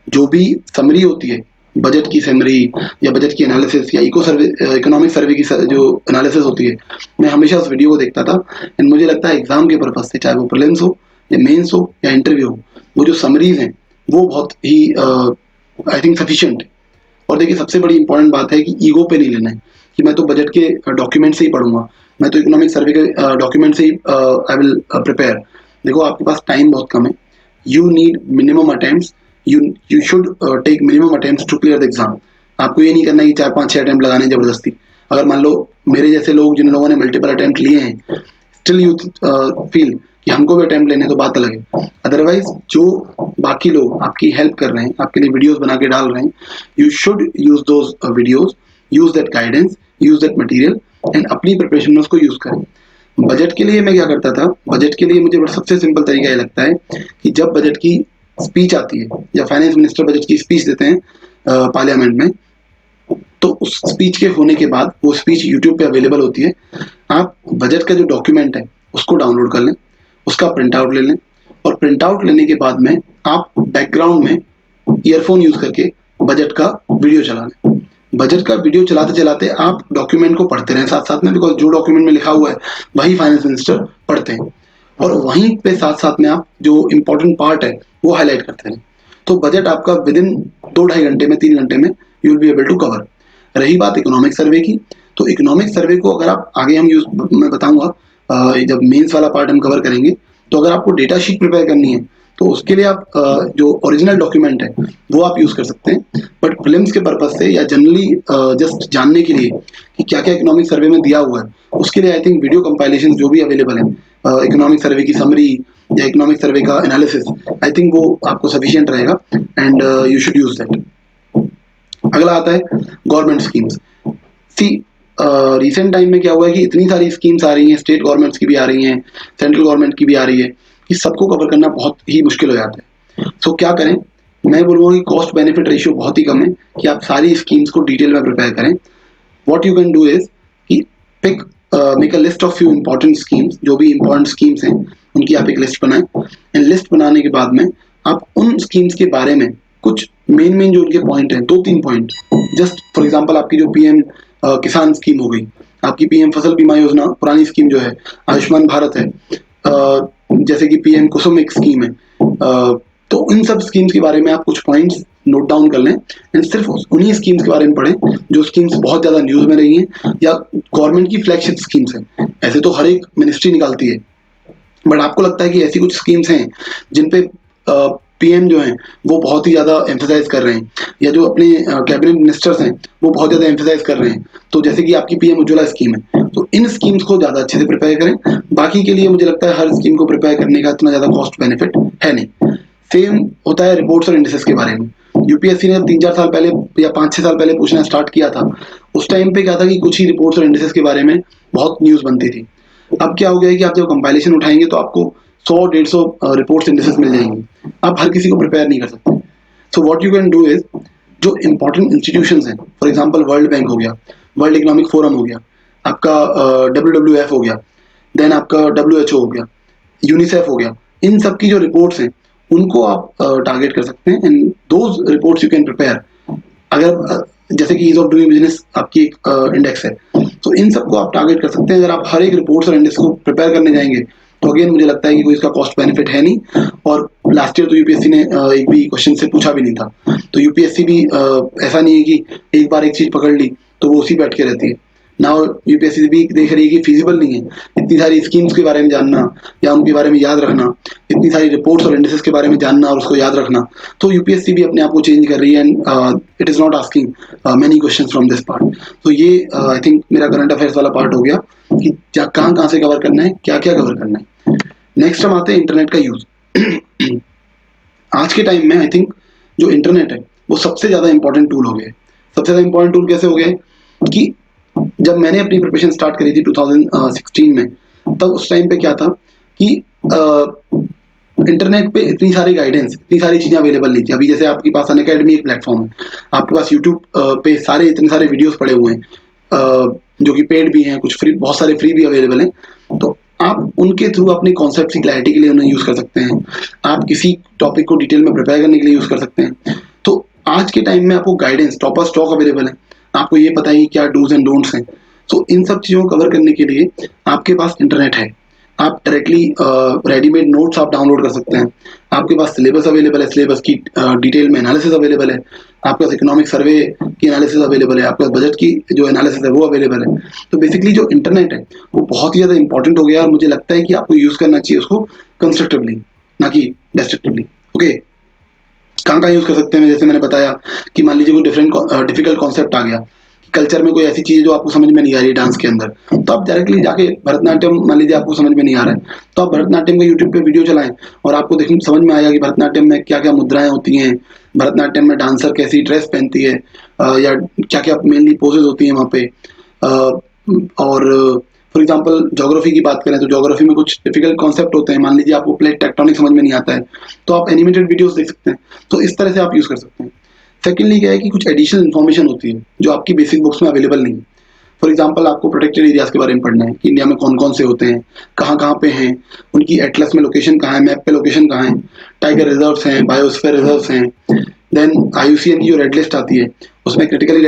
जो भी समरी होती है, बजट की समरी या बजट की एनालिसिस या इकोनॉमिक सर्वे की जो एनालिसिस होती है, मैं हमेशा उस वीडियो को देखता था। एंड मुझे लगता है एग्जाम के पर्पज से, चाहे वो प्रीलिम्स हो या मेंस हो या इंटरव्यू हो, वो जो समरीज हैं वो बहुत ही आई थिंक सफिशिएंट है। और देखिए सबसे बड़ी इंपॉर्टेंट बात है कि ईगो पे नहीं लेना है कि मैं तो बजट के डॉक्यूमेंट से ही पढ़ूंगा, मैं तो इकोनॉमिक सर्वे के डॉक्यूमेंट से ही आई विल प्रिपेयर। देखो आपके पास टाइम बहुत कम है, you need minimum attempts you should take minimum attempts to clear the exam. आपको ये नहीं करना कि 4 5 6 अटेम्प्ट लगाने जबरदस्ती। अगर मान लो मेरे जैसे लोग जिन लोगों ने मल्टीपल अटेम्प्ट लिए हैं, स्टिल यू फील कि हमको भी अटेम्प्ट लेने तो बात अलग है। अदरवाइज जो बाकी लोग आपकी हेल्प कर रहे हैं, आपके लिए वीडियोस बना के डाल रहे हैं, you should use those videos, use that guidance, use that material and अपनी प्रिपरेशन में उसको यूज करें। बजट के लिए मैं क्या करता था, बजट के लिए मुझे सबसे सिंपल तरीका ये लगता है कि जब बजट की स्पीच आती है या फाइनेंस मिनिस्टर बजट की स्पीच देते हैं पार्लियामेंट में, तो उस स्पीच के होने के बाद वो स्पीच यूट्यूब पे अवेलेबल होती है। आप बजट का जो डॉक्यूमेंट है उसको डाउनलोड कर लें, उसका प्रिंट आउट ले लें, और प्रिंट आउट लेने के बाद में आप बैकग्राउंड में ईयरफोन यूज करके बजट का वीडियो चला लें। बजट का वीडियो चलाते चलाते आप डॉक्यूमेंट को पढ़ते रहें साथ साथ में, बिकॉज जो डॉक्यूमेंट में लिखा हुआ है वही फाइनेंस मिनिस्टर पढ़ते हैं, और वहीं पे साथ साथ में आप जो इम्पोर्टेंट पार्ट है वो हाईलाइट करते रहें। तो बजट आपका विद इन 2 ढाई घंटे में, 3 घंटे में you will be able to cover. रही बात इकोनॉमिक सर्वे की, तो इकोनॉमिक सर्वे को अगर आप आगे हम यूज मैं बताऊंगा जब मेंस वाला पार्ट हम कवर करेंगे, तो अगर आपको डेटा शीट प्रिपेयर करनी है तो उसके लिए आप जो ओरिजिनल डॉक्यूमेंट है वो आप यूज कर सकते हैं। बट प्रीलिम्स के पर्पज से या जनरली जस्ट जानने के लिए कि क्या क्या इकोनॉमिक सर्वे में दिया हुआ है, उसके लिए आई थिंक वीडियो कंपाइलेशन जो भी अवेलेबल है, इकोनॉमिक सर्वे की समरी या इकोनॉमिक सर्वे का एनालिसिस, आई थिंक वो आपको सफिशिएंट रहेगा and you should use that. अगला आता है गवर्नमेंट स्कीम्स। सी रिसेंट टाइम में क्या हुआ है कि इतनी सारी स्कीम्स आ रही हैं, स्टेट गवर्नमेंट्स की भी आ रही हैं, सेंट्रल गवर्नमेंट की भी आ रही है, कि सबको कवर करना बहुत ही मुश्किल हो जाता है। सो क्या करें, मैं बोलूँगा कि कॉस्ट बेनिफिट रेशियो बहुत ही कम है कि आप सारी स्कीम्स को डिटेल में प्रिपेयर करें। What you can do is कि pick make a list of few important schemes, जो भी इंपॉर्टेंट स्कीम्स हैं उनकी आप एक लिस्ट बनाएं, एंड लिस्ट बनाने के बाद में आप उन स्कीम्स के बारे में कुछ मेन जो उनके पॉइंट हैं, 2 3 पॉइंट, जस्ट फॉर एग्जांपल आपकी जो पीएम किसान स्कीम हो गई, आपकी पीएम फसल बीमा योजना पुरानी स्कीम जो है, आयुष्मान भारत है, जैसे कि पीएम कुसुम एक स्कीम है, तो इन सब स्कीम्स के बारे में आप कुछ पॉइंट्स नोट डाउन कर लें एंड सिर्फ उन्हीं स्कीम्स के बारे में पढ़ें जो स्कीम्स बहुत ज्यादा न्यूज में रही हैं या गवर्नमेंट की फ्लैगशिप स्कीम्स हैं। ऐसे तो हर एक मिनिस्ट्री निकालती है, बट आपको लगता है कि ऐसी कुछ स्कीम्स हैं जिन पे पीएम जो हैं वो बहुत ही ज्यादा एम्फेसाइज कर रहे हैं, या जो अपने कैबिनेट मिनिस्टर्स हैं वो बहुत ज्यादा एम्फेसाइज कर रहे हैं, तो जैसे कि आपकी पीएम उज्ज्वला स्कीम है, तो इन स्कीम्स को ज्यादा अच्छे से प्रिपेयर करें। बाकी के लिए मुझे लगता है हर स्कीम को प्रिपेयर करने का इतना ज्यादा कॉस्ट बेनिफिट है नहीं। सेम होता है रिपोर्ट्स और इंडिसेस के बारे में। यूपीएससी ने 3 4 साल पहले या 5 6 साल पहले पूछना स्टार्ट किया था, उस टाइम पे क्या था कि कुछ ही रिपोर्ट्स और इंडिसेस के बारे में बहुत न्यूज बनती थी। अब क्या हो गया है कि आप जब कंपाइलेशन उठाएंगे तो आपको 100 150 रिपोर्ट्स इंडिसेस मिल जाएंगी, आप हर किसी को प्रिपेयर नहीं कर सकते। So what you can do is, जो इंपॉर्टेंट इंस्टीट्यूशंस हैं, फॉर एग्जांपल वर्ल्ड बैंक हो गया, वर्ल्ड इकोनॉमिक फोरम हो गया, आपका WWF हो गया, देन आपका WHO हो गया, यूनिसेफ हो गया, इन सब की जो रिपोर्ट्स हैं उनको आप टारगेट कर सकते हैं and those reports you can prepare. अगर जैसे कि ईज ऑफ डूइंग बिजनेस आपकी एक इंडेक्स है, तो इन सबको आप टारगेट कर सकते हैं। अगर आप हर एक रिपोर्ट्स और इंडेक्स को प्रिपेयर करने जाएंगे तो अगेन मुझे लगता है कि कोई इसका कॉस्ट बेनिफिट है नहीं, और लास्ट ईयर तो यूपीएससी ने एक भी क्वेश्चन से पूछा भी नहीं था, तो यूपीएससी भी ऐसा नहीं है कि एक बार एक चीज पकड़ ली तो वो उसी पे अटके रहती है। नाउ यूपीएससी भी देख रही है कि फिजिबल नहीं है इतनी सारी स्कीम्स के बारे में जानना या उनके बारे में याद रखना, इतनी सारी रिपोर्ट्स और इंडिसेस के बारे में जानना और उसको याद रखना, तो यूपीएससी भी अपने आप को चेंज कर रही है and it is not asking many questions from this part. तो ये आई थिंक मेरा करंट अफेयर्स वाला पार्ट हो गया कि कहाँ कहाँ से कवर करना है, क्या क्या कवर करना है। नेक्स्ट हम आते हैं इंटरनेट का यूज। आज के टाइम में आई थिंक जो इंटरनेट है वो सबसे ज्यादा इंपॉर्टेंट टूल हो गया है। सबसे ज्यादा इंपॉर्टेंट टूल कैसे हो गया है कि जब मैंने अपनी प्रिपरेशन स्टार्ट करी थी 2016 में, तब उस टाइम पे क्या था कि इंटरनेट पे इतनी सारी गाइडेंस, इतनी सारी चीजें अवेलेबल नहीं थी। अभी जैसे आपके पास अनअकैडमी एक प्लेटफॉर्म है, आपके पास यूट्यूब पे सारे इतने सारे वीडियोस पड़े हुए हैं जो कि पेड भी हैं, कुछ फ्री, बहुत सारे फ्री भी अवेलेबल हैं, तो आप उनके थ्रू अपने कॉन्सेप्ट की क्लैरिटी के लिए उन्हें यूज कर सकते हैं। आप किसी टॉपिक को डिटेल में प्रिपेयर करने के लिए यूज कर सकते हैं। तो आज के टाइम में आपको गाइडेंस टॉपर स्टॉक अवेलेबल है, आपको ये पता है कि क्या डूज एंड डोंट्स हैं। तो इन सब चीजों को कवर करने के लिए आपके पास इंटरनेट है, आप डायरेक्टली रेडीमेड नोट्स आप डाउनलोड कर सकते हैं, आपके पास सिलेबस अवेलेबल है, सिलेबस की डिटेल में एनालिसिस अवेलेबल है, आपके पास इकोनॉमिक सर्वे की एनालिसिस अवेलेबल है, आपके पास बजट की जो एनालिसिस है वो अवेलेबल है। तो बेसिकली जो इंटरनेट है वो बहुत ही ज्यादा इंपॉर्टेंट हो गया और मुझे लगता है कि आपको यूज करना चाहिए उसको कंस्ट्रक्टिवली, ना कि डिस्ट्रक्टिवली। ओके, कहाँ कहाँ यूज़ कर सकते हैं, जैसे मैंने बताया कि मान लीजिए कोई डिफिकल्ट कॉन्सेप्ट आ गया, कल्चर में कोई ऐसी चीज़ जो आपको समझ में नहीं आ रही है डांस के अंदर, तो आप डायरेक्टली जाके भरतनाट्यम, मान लीजिए आपको समझ में नहीं आ रहा है, तो आप भरतनाट्यम का यूट्यूब पे वीडियो चलाएं और आपको देखने समझ में आएगा कि भरतनाट्यम में क्या क्या मुद्राएं होती हैं, भरतनाट्यम में डांसर कैसी ड्रेस पहनती है, या क्या क्या मेनली पोजेज होती हैं वहाँ पे। और फॉर एग्जांपल ज्योग्राफी की बात करें तो ज्योग्राफी में कुछ डिफिकल्ट कॉन्सेप्ट होते हैं, मान लीजिए आपको प्लेट टेक्टोनिक समझ में नहीं आता है, तो आप एनिमेटेड वीडियोस देख सकते हैं, तो इस तरह से आप यूज़ कर सकते हैं। सेकेंडली क्या है कि कुछ एडिशनल इन्फॉर्मेशन होती है जो आपकी बेसिक बुक्स में अवेलेबल नहीं है। फॉर एग्जाम्पल आपको प्रोटेक्टेड एरियाज के बारे में पढ़ना है कि इंडिया में कौन कौन से होते हैं, कहाँ कहाँ पे हैं, उनकी एटलस में लोकेशन कहाँ है, मैप पे लोकेशन कहाँ है, टाइगर रिजर्व्स हैं, बायोस्फीयर रिजर्व्स हैं। देन IUCN की जो रेड लिस्ट आती है उसमें क्रिटिकली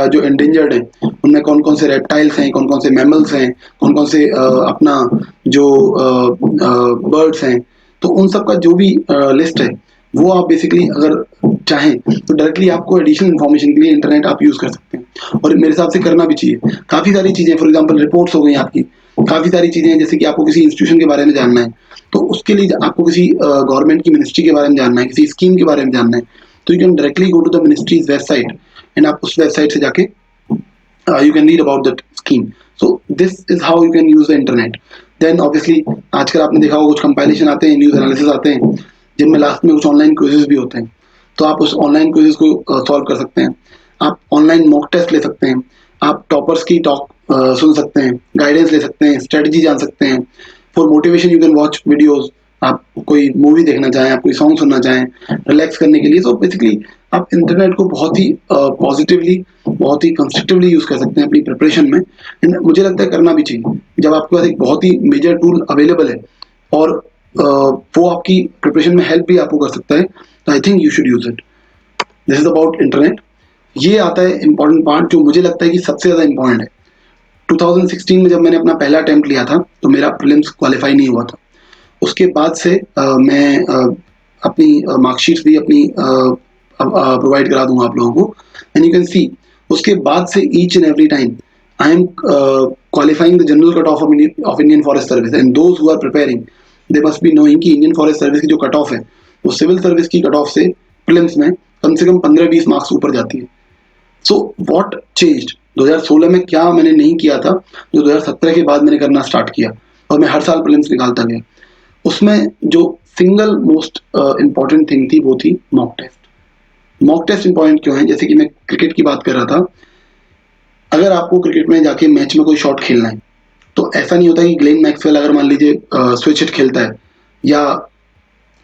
जो एंडेंजर्ड हैं उनमें कौन कौन से रेप्टाइल्स हैं, कौन कौन से मैमल्स हैं, कौन कौन से अपना जो बर्ड्स हैं, तो उन सब का जो भी लिस्ट है वो आप बेसिकली अगर चाहें तो डायरेक्टली आपको एडिशनल इन्फॉर्मेशन के लिए इंटरनेट आप यूज़ कर सकते हैं, और मेरे हिसाब से करना भी चाहिए। काफ़ी सारी चीज़ें, फॉर एग्जांपल रिपोर्ट्स हो गई आपकी, काफ़ी सारी चीज़ें हैं, जैसे कि आपको किसी इंस्टीट्यूशन के बारे में जानना है तो उसके लिए आपको किसी गवर्नमेंट की मिनिस्ट्री के बारे में जानना है, किसी स्कीम के बारे में जानना है, तो you can directly go to the ministries website and आप उस वेबसाइट से जाके you can read about that scheme. So this is how you can use the internet. Then obviously आजकल आपने देखा होगा कुछ कंपाइलेशन आते हैं, न्यूज एनालिसिस आते हैं, जिनमें लास्ट में कुछ ऑनलाइन क्विजेस भी होते हैं, तो आप उस ऑनलाइन क्विजेस को सॉल्व कर सकते हैं। आप ऑनलाइन मॉक टेस्ट ले सकते हैं, आप टॉपर्स की टॉक सुन सकते हैं, गाइडेंस ले सकते हैं, स्ट्रेटजी जान सकते हैं। For motivation you can watch videos, आप कोई मूवी देखना चाहें, आप कोई सॉन्ग सुनना चाहें रिलैक्स करने के लिए, तो बेसिकली आप इंटरनेट को बहुत ही पॉजिटिवली, बहुत ही कंस्ट्रक्टिवली यूज़ कर सकते हैं अपनी प्रिपरेशन में। एंड मुझे लगता है करना भी चाहिए, जब आपके पास एक बहुत ही मेजर टूल अवेलेबल है और वो आपकी प्रिपरेशन में हेल्प भी आपको कर सकता है, तो I think you should use it. This is about internet. ये आता है इम्पॉर्टेंट पार्ट जो मुझे लगता है कि सबसे ज़्यादा इम्पॉर्टेंट है। 2016 में जब मैंने अपना पहला अटेम्प्ट लिया था तो मेरा प्रीलिम्स क्वालिफाई नहीं हुआ था। उसके बाद से मैं अपनी मार्कशीट्स भी अपनी प्रोवाइड करा दूंगा आप लोगों को, एंड यू कैन सी उसके बाद से each and every time I am qualifying the general cut off Indian Forest Service, and those who are preparing they must be knowing कि इंडियन फॉरेस्ट सर्विस की जो कट ऑफ है वो civil service की cut off से prelims में कम से कम 15-20 मार्क्स ऊपर जाती है। सो व्हाट चेंज्ड, 2016 में क्या मैंने नहीं किया था जो 2017 के बाद मैंने करना स्टार्ट किया और मैं हर साल प्रीलिम्स निकालता गया। उसमें जो सिंगल मोस्ट इम्पॉर्टेंट थिंग थी वो थी mock test. Mock test important क्यों है, जैसे कि मैं क्रिकेट की बात कर रहा था, अगर आपको क्रिकेट में जाके मैच में कोई शॉट खेलना है तो ऐसा नहीं होता कि ग्लेन मैक्सवेल अगर मान लीजिए स्विच हिट खेलता है या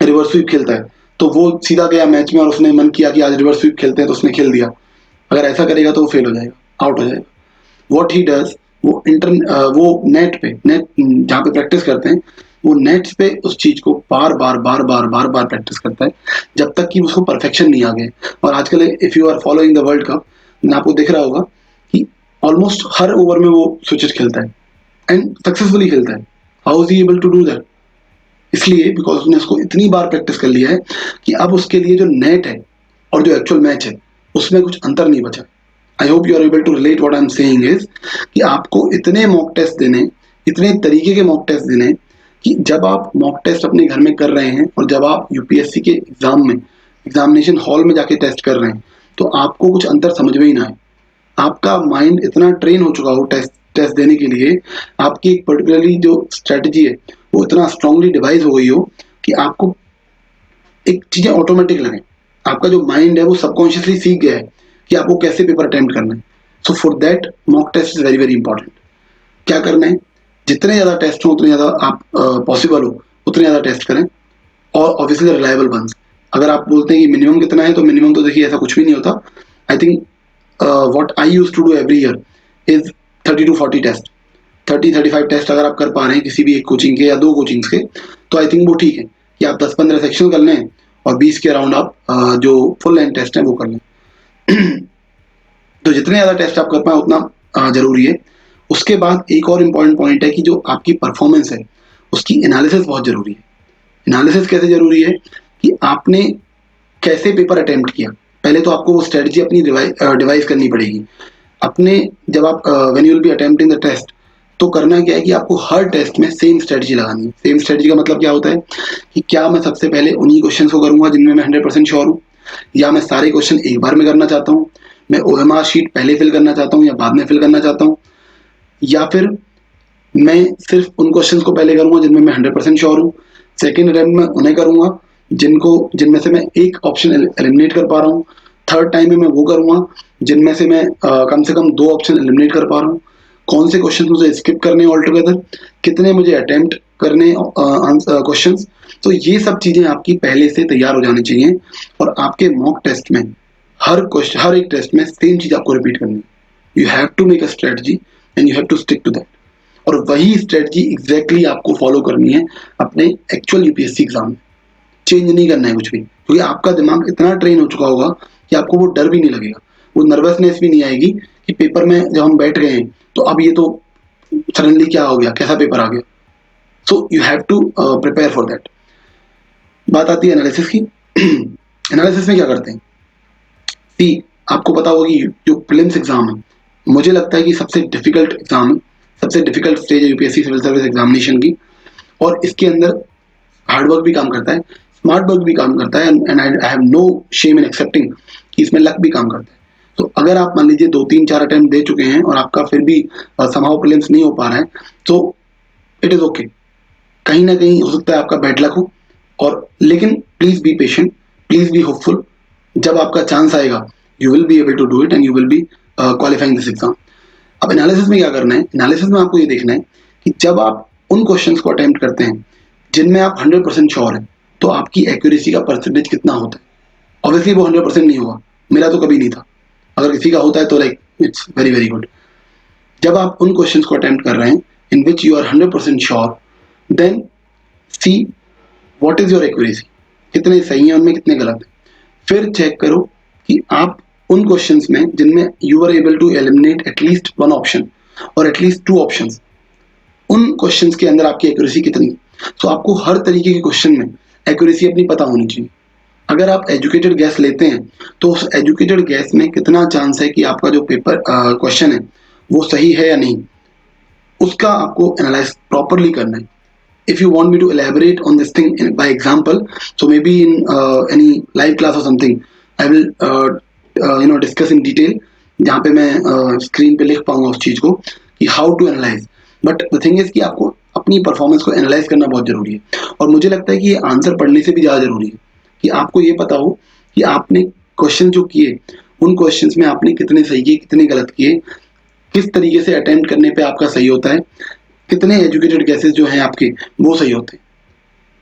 रिवर्स स्वीप खेलता है तो वो सीधा गया मैच में और उसने मन किया कि आज रिवर्स स्वीप खेलते हैं तो उसने खेल दिया। अगर ऐसा करेगा तो वो फेल हो जाएगा, आउट हो जाएगा। व्हाट ही डज, वो नेट जहाँ पे प्रैक्टिस करते हैं वो नेट्स पे उस चीज को बार बार प्रैक्टिस करता है जब तक कि उसको परफेक्शन नहीं आ गए। और आजकल if you are following the World Cup, आपको दिख रहा होगा कि ऑलमोस्ट हर ओवर में वो स्विचेस खेलता है एंड सक्सेसफुली खेलता है। How is he able to do that? इसलिए बिकॉज उसने उसको इतनी बार प्रैक्टिस कर लिया है कि अब उसके लिए जो नेट है और जो एक्चुअल मैच है उसमें कुछ अंतर नहीं बचा। I hope you are able to relate what I am saying is कि आपको इतने मॉक टेस्ट देने, इतने तरीके के मॉक टेस्ट देने कि जब आप मॉक टेस्ट अपने घर में कर रहे हैं और जब आप यूपीएससी के एग्जाम में एग्जामिनेशन हॉल में जाके टेस्ट कर रहे हैं तो आपको कुछ अंतर समझ में ही ना आए। आपका माइंड इतना ट्रेन हो चुका हो टेस्ट देने के लिए, आपकी एक पर्टिकुलरली जो स्ट्रेटजी है वो इतना स्ट्रांगली डिवाइस हो गई हो कि आपको एक चीज़ें ऑटोमेटिक लगे। आपका जो माइंड है वो सबकॉन्शियसली सीख गया है कि आपको कैसे पेपर अटेम्प्ट करना है। So for that mock test is very very important. क्या करना है, जितने ज़्यादा टेस्ट हो उतने ज़्यादा आप पॉसिबल हो उतने ज़्यादा टेस्ट करें, और ऑब्वियसली रिलायबल वंस। अगर आप बोलते हैं कि मिनिमम कितना है तो मिनिमम तो देखिए ऐसा कुछ भी नहीं होता। I think what I use to do every year is 30 to 40 test, 30-35 test अगर आप कर पा रहे हैं किसी भी एक कोचिंग के या दो कोचिंग्स के तो आई थिंक वो ठीक है कि आप 10-15 सेक्शन कर लें और 20 के अराउंड आप जो फुल लेंथ टेस्ट हैं वो कर लें। तो जितने ज़्यादा टेस्ट आप कर पाए उतना ज़रूरी है। उसके बाद एक और इम्पॉर्टेंट पॉइंट है कि जो आपकी परफॉर्मेंस है उसकी एनालिसिस बहुत ज़रूरी है। एनालिसिस कैसे ज़रूरी है कि आपने कैसे पेपर अटेम्प्ट किया। पहले तो आपको वो स्ट्रेटजी अपनी डिवाइस करनी पड़ेगी अपने, जब आप when you will be attempting the test तो करना क्या है कि आपको हर टेस्ट में सेम स्ट्रेटजी लगानी है। सेम स्ट्रेटजी का मतलब क्या होता है कि क्या मैं सबसे पहले उन्हीं क्वेश्चंस को करूंगा जिनमें मैं 100% श्योर हूँ, या मैं सारे क्वेश्चन एक बार में करना चाहता हूँ, मैं ओएमआर शीट पहले फिल करना चाहता हूँ या बाद में फिल करना चाहता हूँ, या फिर मैं सिर्फ उन क्वेश्चंस को पहले करूंगा जिनमें मैं 100% श्योर हूँ, सेकेंड अटेम्प्ट में उन्हें करूंगा जिनमें से मैं एक ऑप्शन एलिमिनेट कर पा रहा हूँ, थर्ड टाइम में मैं वो करूंगा जिनमें से मैं कम से कम 2 ऑप्शन एलिमिनेट कर पा रहा हूँ, कौन से क्वेश्चन मुझे स्किप करने ऑल टुगेदर, कितने मुझे अटेम्प्ट करने क्वेश्चंस। तो ये सब चीजें आपकी पहले से तैयार हो जानी चाहिए, और आपके मॉक टेस्ट में हर एक टेस्ट में सेम चीज आपको रिपीट करनी है। You have to make a strategy and you have to stick to that, और वही स्ट्रेटजी एग्जैक्टली आपको फॉलो करनी है अपने एक्चुअल यूपीएससी एग्जाम में। चेंज नहीं करना है कुछ भी, क्योंकि आपका दिमाग इतना ट्रेन हो चुका होगा कि आपको वो डर भी नहीं लगेगा, वो नर्वसनेस भी नहीं आएगी कि पेपर में जब हम बैठ गए हैं तो अब ये तो सडनली क्या हो गया, कैसा पेपर आ गया। So you have to prepare for that. बात आती है एनालिसिस की। एनालिसिस में क्या करते हैं, सी आपको पता होगा कि जो प्रीलिम्स एग्जाम है, मुझे लगता है कि सबसे डिफिकल्ट एग्जाम है, सबसे डिफिकल्ट स्टेज है यूपीएससी सिविल सर्विस एग्जामिनेशन की, और इसके अंदर हार्डवर्क भी काम करता है, स्मार्ट वर्क भी काम करता है, and I have no shame in accepting कि इसमें लक भी काम करता है। तो अगर आप मान लीजिए 2 3 4 अटेम्प्ट दे चुके हैं और आपका फिर भी समहाउ प्रीलिम्स नहीं हो पा रहा है, तो इट इज ओके, कहीं ना कहीं हो सकता है आपका बैड लक हो, और लेकिन please be patient, please be hopeful. जब आपका चांस आएगा you will be able to do it and you will be qualifying this exam. अब एनालिसिस में क्या करना है, एनालिसिस में आपको ये देखना है कि जब आप उन क्वेश्चंस को अटेम्प्ट करते हैं जिनमें आप 100% श्योर हैं, तो आपकी एक्यूरेसी का परसेंटेज कितना होता है। ऑब्वियसली वो 100% नहीं होगा, मेरा तो कभी नहीं था, अगर किसी का होता है तो like it's very very good. जब आप उन क्वेश्चंस को अटेम्प्ट कर रहे हैं in which you are 100% sure, then see what is your accuracy, कितने सही हैं उनमें, कितने गलत हैं। फिर चेक करो कि आप उन क्वेश्चंस में जिनमें you are able to eliminate at least 1 option और एटलीस्ट 2 ऑप्शंस, उन क्वेश्चंस के अंदर आपकी एक्यूरेसी कितनी है। सो आपको हर तरीके के क्वेश्चन में एक्यूरेसी अपनी पता होनी चाहिए। अगर आप एजुकेटेड गैस लेते हैं तो उस एजुकेटेड गैस में कितना चांस है कि आपका जो पेपर क्वेश्चन है वो सही है या नहीं, उसका आपको एनालाइज प्रॉपरली करना है। If you want me to elaborate on this thing by example, so maybe in any live class or something, I will discuss in detail, जहाँ पे मैं स्क्रीन पे लिख पाऊंगा उस चीज को कि how to analyze। But the thing is कि आपको अपनी परफॉर्मेंस को एनालाइज करना बहुत जरूरी है, और मुझे लगता है कि ये आंसर पढ़ने से भी ज़्यादा जरूरी है कि आपको ये पता हो कि आपने क्वेश्चन जो किए उन क्वेश्चंस में आपने कितने सही किए, कितने गलत किए, किस तरीके से अटेम्प्ट करने पे आपका सही होता है, कितने एजुकेटेड गैसेस जो हैं आपके वो सही होते हैं।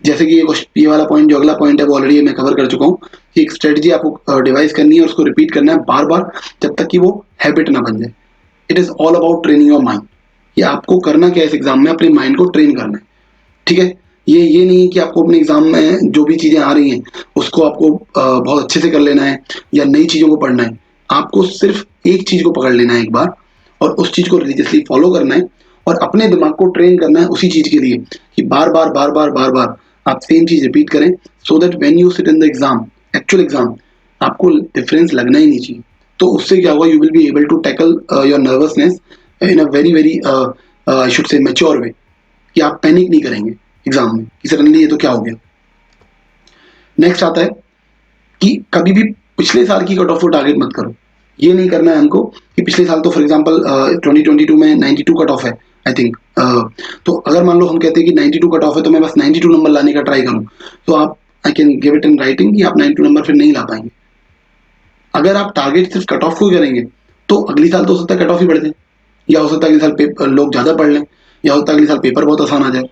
जैसे कि ये वाला पॉइंट, जो अगला पॉइंट है वो ऑलरेडी मैं कवर कर चुका हूँ कि एक स्ट्रेटजी आपको डिवाइस करनी है और उसको रिपीट करना है बार बार जब तक कि वो हैबिट ना बन जाए। It is all about training your mind. ये आपको करना क्या है, इस एग्जाम में अपने माइंड को ट्रेन करना है, ठीक है। ये नहीं है कि आपको अपने एग्जाम में जो भी चीजें आ रही हैं उसको आपको बहुत अच्छे से कर लेना है या नई चीजों को पढ़ना है। आपको सिर्फ एक चीज को पकड़ लेना है एक बार और उस चीज को रिलीजियसली फॉलो करना है और अपने दिमाग को ट्रेन करना है उसी चीज के लिए कि बार बार बार बार बार बार आप सेम चीज रिपीट करें, so that when you sit in the exam, actual exam, आपको डिफरेंस लगना ही नहीं चाहिए। तो उससे क्या होगा, you will be able to tackle your nervousness in a very very I should say mature way, कि आप पैनिक नहीं करेंगे एग्जाम में कि सडनली ये तो क्या हो गया। नेक्स्ट आता है कि कभी भी पिछले साल की कट ऑफ को टारगेट मत करो। ये नहीं करना है हमको कि पिछले साल तो फॉर एग्जांपल 2022 में 92 कट ऑफ है आई थिंक, तो अगर मान लो हम कहते हैं कि 92 कट ऑफ है तो मैं बस 92 नंबर लाने का ट्राई करूं, तो आप I can give it in writing कि आप 92 नंबर फिर नहीं ला पाएंगे। अगर आप टारगेट सिर्फ कट ऑफ को ही करेंगे तो अगली साल तो हो सकता है कट ऑफ ही बढ़ जाए, या हो सकता है अगले साल लोग ज़्यादा पढ़ लें, या हो सकता है अगले साल पेपर बहुत आसान आ जाए।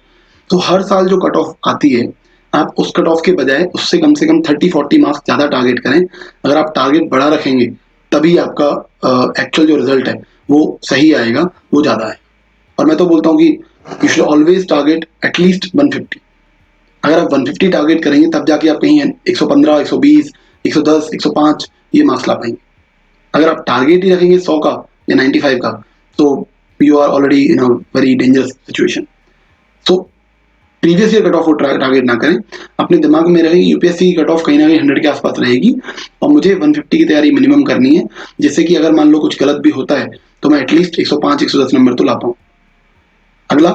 तो हर साल जो कट ऑफ आती है आप उस कट ऑफ के बजाय उससे कम से कम 30-40 मार्क्स ज़्यादा टारगेट करें। अगर आप टारगेट बड़ा रखेंगे तभी आपका एक्चुअल जो रिजल्ट है वो सही आएगा, वो ज़्यादा है। और मैं तो बोलता हूँ कि you should always target at least 150। अगर आप 150 टारगेट करेंगे तब जाके आप कहीं 115, 120, 110, 105 ये मार्क्स ला पाएंगे। अगर आप टारगेट ही रखेंगे 100 का या 95 का, तो you are already in a very dangerous situation. So previous year cut off को टारगेट ना करें, अपने दिमाग में रहे यूपीएससी की कट ऑफ कहीं ना कहीं 100 के आसपास रहेगी और मुझे 150 की तैयारी मिनिमम करनी है, जिससे कि अगर मान लो कुछ गलत भी होता है तो मैं एटलीस्ट 105, 110 नंबर तो ला पाऊँ। अगला,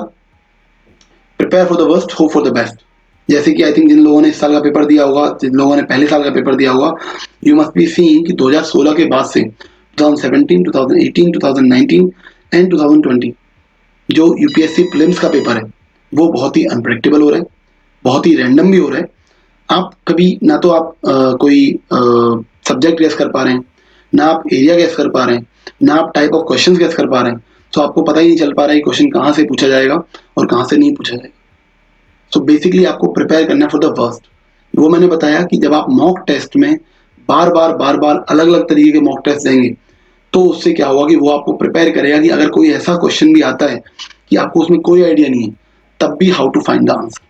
prepare for the worst, hope for the best. जैसे कि आई थिंक जिन लोगों ने इस साल का पेपर दिया होगा, जिन लोगों ने पहले साल का पेपर दिया होगा, यू मस्ट बी सीइंग कि 2016 के बाद से 2017, 2018, 2019 एंड 2020 जो यूपीएससी प्रीलिम्स का पेपर है वो बहुत ही अनप्रेडिक्टेबल हो रहा है, बहुत ही रैंडम भी हो रहा है। आप कभी ना तो आप कोई सब्जेक्ट गेस कर पा रहे हैं, ना आप एरिया गेस कर पा रहे हैं, ना आप टाइप ऑफ क्वेश्चन गेस कर पा रहे हैं। तो आपको पता ही नहीं चल पा रहा है कि क्वेश्चन कहाँ से पूछा जाएगा और कहाँ से नहीं पूछा जाएगा। सो बेसिकली आपको प्रिपेयर करना है फॉर द वर्स्ट। वो मैंने बताया कि जब आप मॉक टेस्ट में बार बार अलग अलग तरीके के मॉक टेस्ट देंगे तो उससे क्या होगा कि वो आपको प्रिपेयर करेगा कि अगर कोई ऐसा क्वेश्चन भी आता है कि आपको उसमें कोई आइडिया नहीं है, तब भी how to find the answer.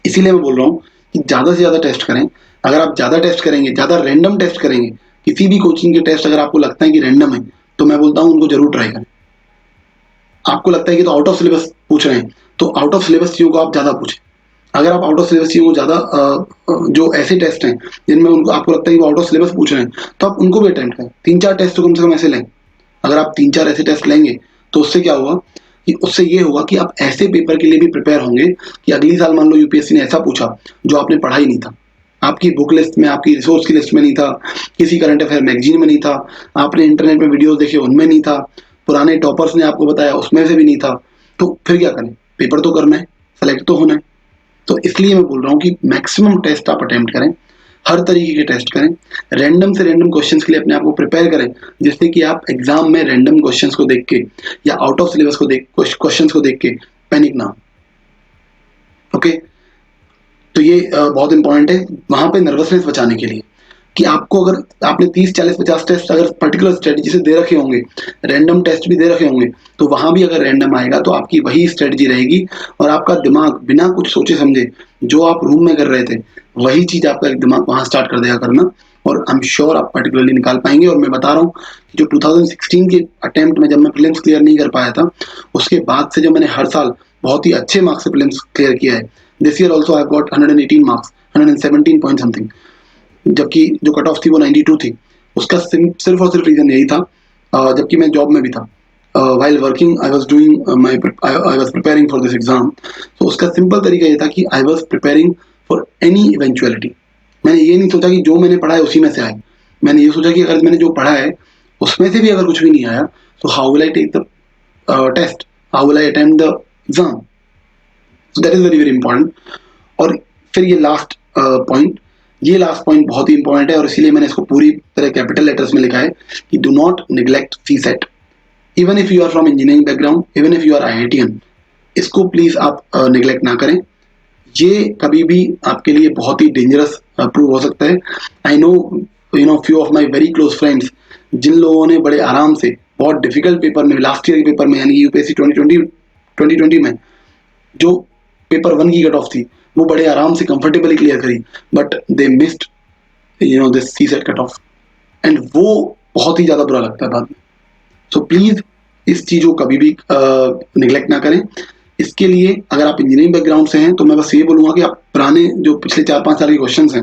इसीलिए मैं बोल रहा हूँ कि ज़्यादा से ज़्यादा टेस्ट करें। अगर आप ज़्यादा टेस्ट करेंगे, ज़्यादा रैंडम टेस्ट करेंगे, किसी भी कोचिंग के टेस्ट अगर आपको लगता है कि रैंडम है तो मैं बोलता हूँ उनको जरूर ट्राई करें। आपको लगता है कि तो आउट ऑफ सिलेबस पूछ रहे हैं तो आउट ऑफ सिलेबस चीज़ों को आप ज़्यादा पूछें। अगर आप आउट ऑफ सिलेबस चीज़ों को ज़्यादा जो ऐसे टेस्ट हैं जिनमें उनको आपको लगता है कि वो आउट ऑफ सिलेबस पूछ रहे हैं तो आप उनको भी अटेम्प्ट करें। 3-4 टेस्ट तो कम से कम ऐसे लें। अगर आप 3-4 ऐसे टेस्ट लेंगे तो उससे क्या होगा कि उससे ये होगा कि आप ऐसे पेपर के लिए भी प्रिपेयर होंगे कि अगली साल मान लो यूपीएससी ने ऐसा पूछा जो आपने पढ़ा ही नहीं था, आपकी बुक लिस्ट में, आपकी रिसोर्स की लिस्ट में नहीं था, किसी करंट अफेयर मैगजीन में नहीं था, आपने इंटरनेट में वीडियोस देखे उनमें नहीं था, पुराने टॉपर्स ने आपको बताया उसमें से भी नहीं था, तो फिर क्या करें? पेपर तो करना है, सेलेक्ट तो होना है। तो इसलिए मैं बोल रहा हूँ कि मैक्सिमम टेस्ट आप अटेम्प्ट करें, हर तरीके के टेस्ट करें, रैंडम से रैंडम क्वेश्चंस के लिए अपने आप को प्रिपेयर करें, जिससे कि आप एग्जाम में रैंडम क्वेश्चंस को देख के या आउट ऑफ सिलेबस को देख क्वेश्चंस को देख के पैनिक ना हो। ओके, तो ये बहुत इंपॉर्टेंट है वहां पे नर्वसनेस बचाने के लिए कि आपको अगर आपने 30, 40, 50 टेस्ट अगर पर्टिकुलर स्ट्रेटजी से दे रखे होंगे, रैंडम टेस्ट भी दे रखे होंगे, तो वहां भी अगर रैंडम आएगा तो आपकी वही स्ट्रेटजी रहेगी और आपका दिमाग बिना कुछ सोचे समझे जो आप रूम में कर रहे थे वही चीज आपका दिमाग वहां स्टार्ट कर देगा करना, और आई एम श्योर आप पर्टिकुलरली निकाल पाएंगे। और मैं बता रहा हूँ कि जो 2016 के अटेम्प्ट में जब मैं प्रीलिम्स क्लियर नहीं कर पाया था, उसके बाद से जो मैंने हर साल बहुत ही अच्छे मार्क्स से प्रीलिम्स क्लियर किया है। This year also I got 118 marks, 117 point something, जबकि जो कट ऑफ थी वो 92 थी। उसका सिर्फ और सिर्फ रीजन यही था, जबकि मैं जॉब में भी था, while working I was doing I was preparing for this exam। तो उसका सिंपल तरीका ये था कि I was preparing for any eventuality। मैंने ये नहीं सोचा कि जो मैंने पढ़ा है उसी में से आए, मैंने ये सोचा कि अगर मैंने जो पढ़ा है उसमें से भी अगर कुछ भी नहीं आया तो how will I take the test, how will I attempt the exam. So that is very very important. और फिर ये लास्ट पॉइंट बहुत ही इंपॉर्टेंट है और इसीलिए मैंने इसको पूरी तरह कैपिटल लेटर्स में लिखा है कि do not neglect CSAT. Even if you are from engineering background, even if you are IITian, इसको प्लीज आप निग्लेक्ट ना करें। ये कभी भी आपके लिए बहुत ही डेंजरस प्रूव हो सकता है। I know, you know, few of my very close friends जिन लोगों ने बड़े आराम से बहुत डिफिकल्ट पेपर में, लास्ट ईयर के पेपर में यानी यूपीएससी 2020 में जो पेपर 1 की कट ऑफ थी वो बड़े आराम से कंफर्टेबली क्लियर करी, but they missed you know this CSAT cut off, and वो बहुत ही ज्यादा बुरा लगता है बाद में। सो प्लीज इस चीज को कभी भी निगलेक्ट ना करें। इसके लिए अगर आप इंजीनियरिंग बैकग्राउंड से हैं तो मैं बस ये बोलूंगा कि आप पुराने जो पिछले 4-5 साल के क्वेश्चन हैं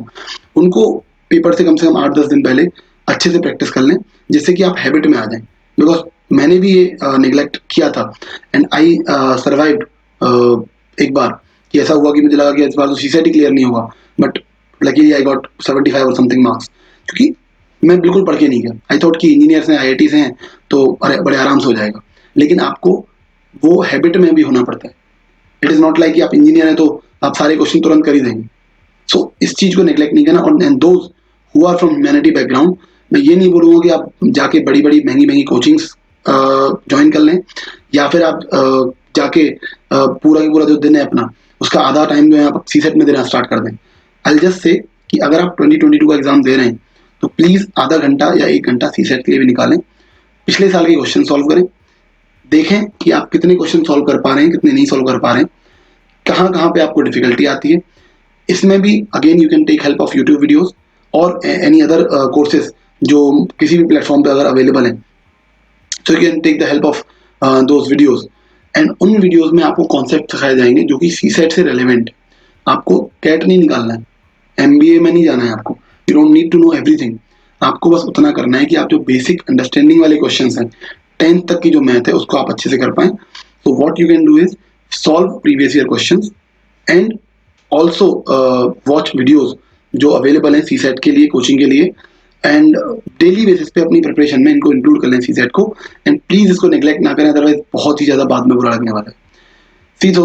उनको पेपर से कम 8-10 दिन पहले अच्छे से प्रैक्टिस कर लें, जिससे कि आप हैबिट में आ जाएं। बिकॉज मैंने भी ये निगलेक्ट किया था एंड आई सर्वाइव्ड। एक बार कि ऐसा हुआ कि मुझे लगा कि इस बार तो सीसेट ही क्लियर नहीं होगा, बट लकीली आई गॉट 75 और समथिंग मार्क्स, क्योंकि मैं बिल्कुल पढ़ के नहीं गया। आई थॉट कि इंजीनियर्स हैं, आईआईटीज हैं तो अरे बड़े आराम से हो जाएगा, लेकिन आपको वो हैबिट में भी होना पड़ता है। इट इज नॉट लाइक कि आप इंजीनियर हैं तो आप सारे क्वेश्चन तुरंत कर ही देंगे। सो इस चीज को नेग्लेक्ट नहीं करना। और those who are from humanity background, मैं ये नहीं बोलूंगा कि आप जाके बड़ी बड़ी महंगी कोचिंग्स ज्वाइन कर लें या फिर आप जाके पूरा की पूरा जो दिन है अपना उसका आधा टाइम जो है आप सीसेट में देना स्टार्ट कर दें। आई जस्ट से कि अगर आप 2022 का एग्जाम दे रहे हैं तो प्लीज आधा घंटा या 1 घंटा सीसेट के लिए भी निकालें, पिछले साल के क्वेश्चन सॉल्व करें, देखें कि आप कितने क्वेश्चन सॉल्व कर पा रहे हैं, कितने नहीं सॉल्व कर पा रहे हैं, कहाँ कहाँ पे आपको डिफिकल्टी आती है। इसमें भी again you can take help of YouTube videos और एनी अदर कोर्सेज जो किसी भी प्लेटफॉर्म पे अगर अवेलेबल हैं, so you can take the help of those videos, and उन वीडियोस में आपको कॉन्सेप्ट सिखाए जाएंगे जो कि सीसेट से रेलेवेंट। आपको कैट नहीं निकालना है, एमबीए में नहीं जाना है आपको, you don't need to know everything. आपको बस उतना करना है कि आप जो बेसिक अंडरस्टैंडिंग वाले क्वेश्चंस हैं, 10th तक की जो मैथ है उसको आप अच्छे से कर पाएं। So what you can do is solve previous year questions and also watch videos जो अवेलेबल हैं सीसेट के लिए, कोचिंग के लिए, एंड डेली बेसिस पे अपनी प्रिपरेशन में इनको इंक्लूड कर लें सीसेट को, एंड प्लीज इसको नेग्लेक्ट ना करें, अदरवाइज बहुत ही ज्यादा बाद में बुरा लगने वाला है. See, so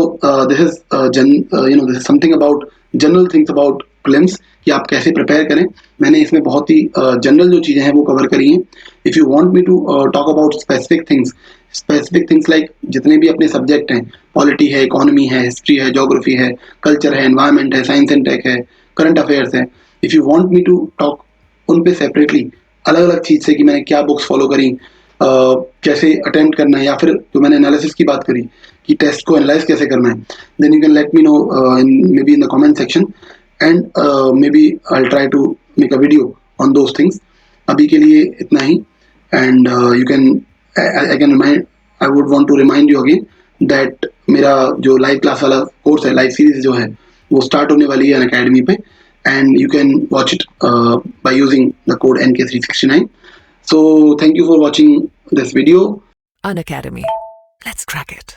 this is this is something about general things about prelims कि आप कैसे प्रिपेयर करें. मैंने इसमें बहुत ही जनरल जो चीज़ें हैं वो कवर करी हैं. If you want me to talk about specific things like जितने भी अपने सब्जेक्ट हैं, पॉलिटी है, इकोनॉमी है, हिस्ट्री है, ज्योग्राफी है, कल्चर है, एनवायरनमेंट है, साइंस एंड टेक है, करंट अफेयर्स है, if you want me to talk उन पे सेपरेटली अलग अलग चीज़ से कि मैंने क्या बुक्स फॉलो करी, कैसे अटेम्प्ट करना है, या फिर जो मैंने एनालिसिस की बात करी कि टेस्ट को एनालाइज कैसे करना है, then you can let me know maybe in the comment section, and may be I will try to make a video on those things. अभी के लिए इतना ही, and you can I can remind I would want to remind you again that मेरा जो live class वाला course है, live series जो है, वो स्टार्ट होने वाली है अनअकैडमी पे, and you can watch it by using the code NK369. So thank you for watching this video. Unacademy. Let's crack it.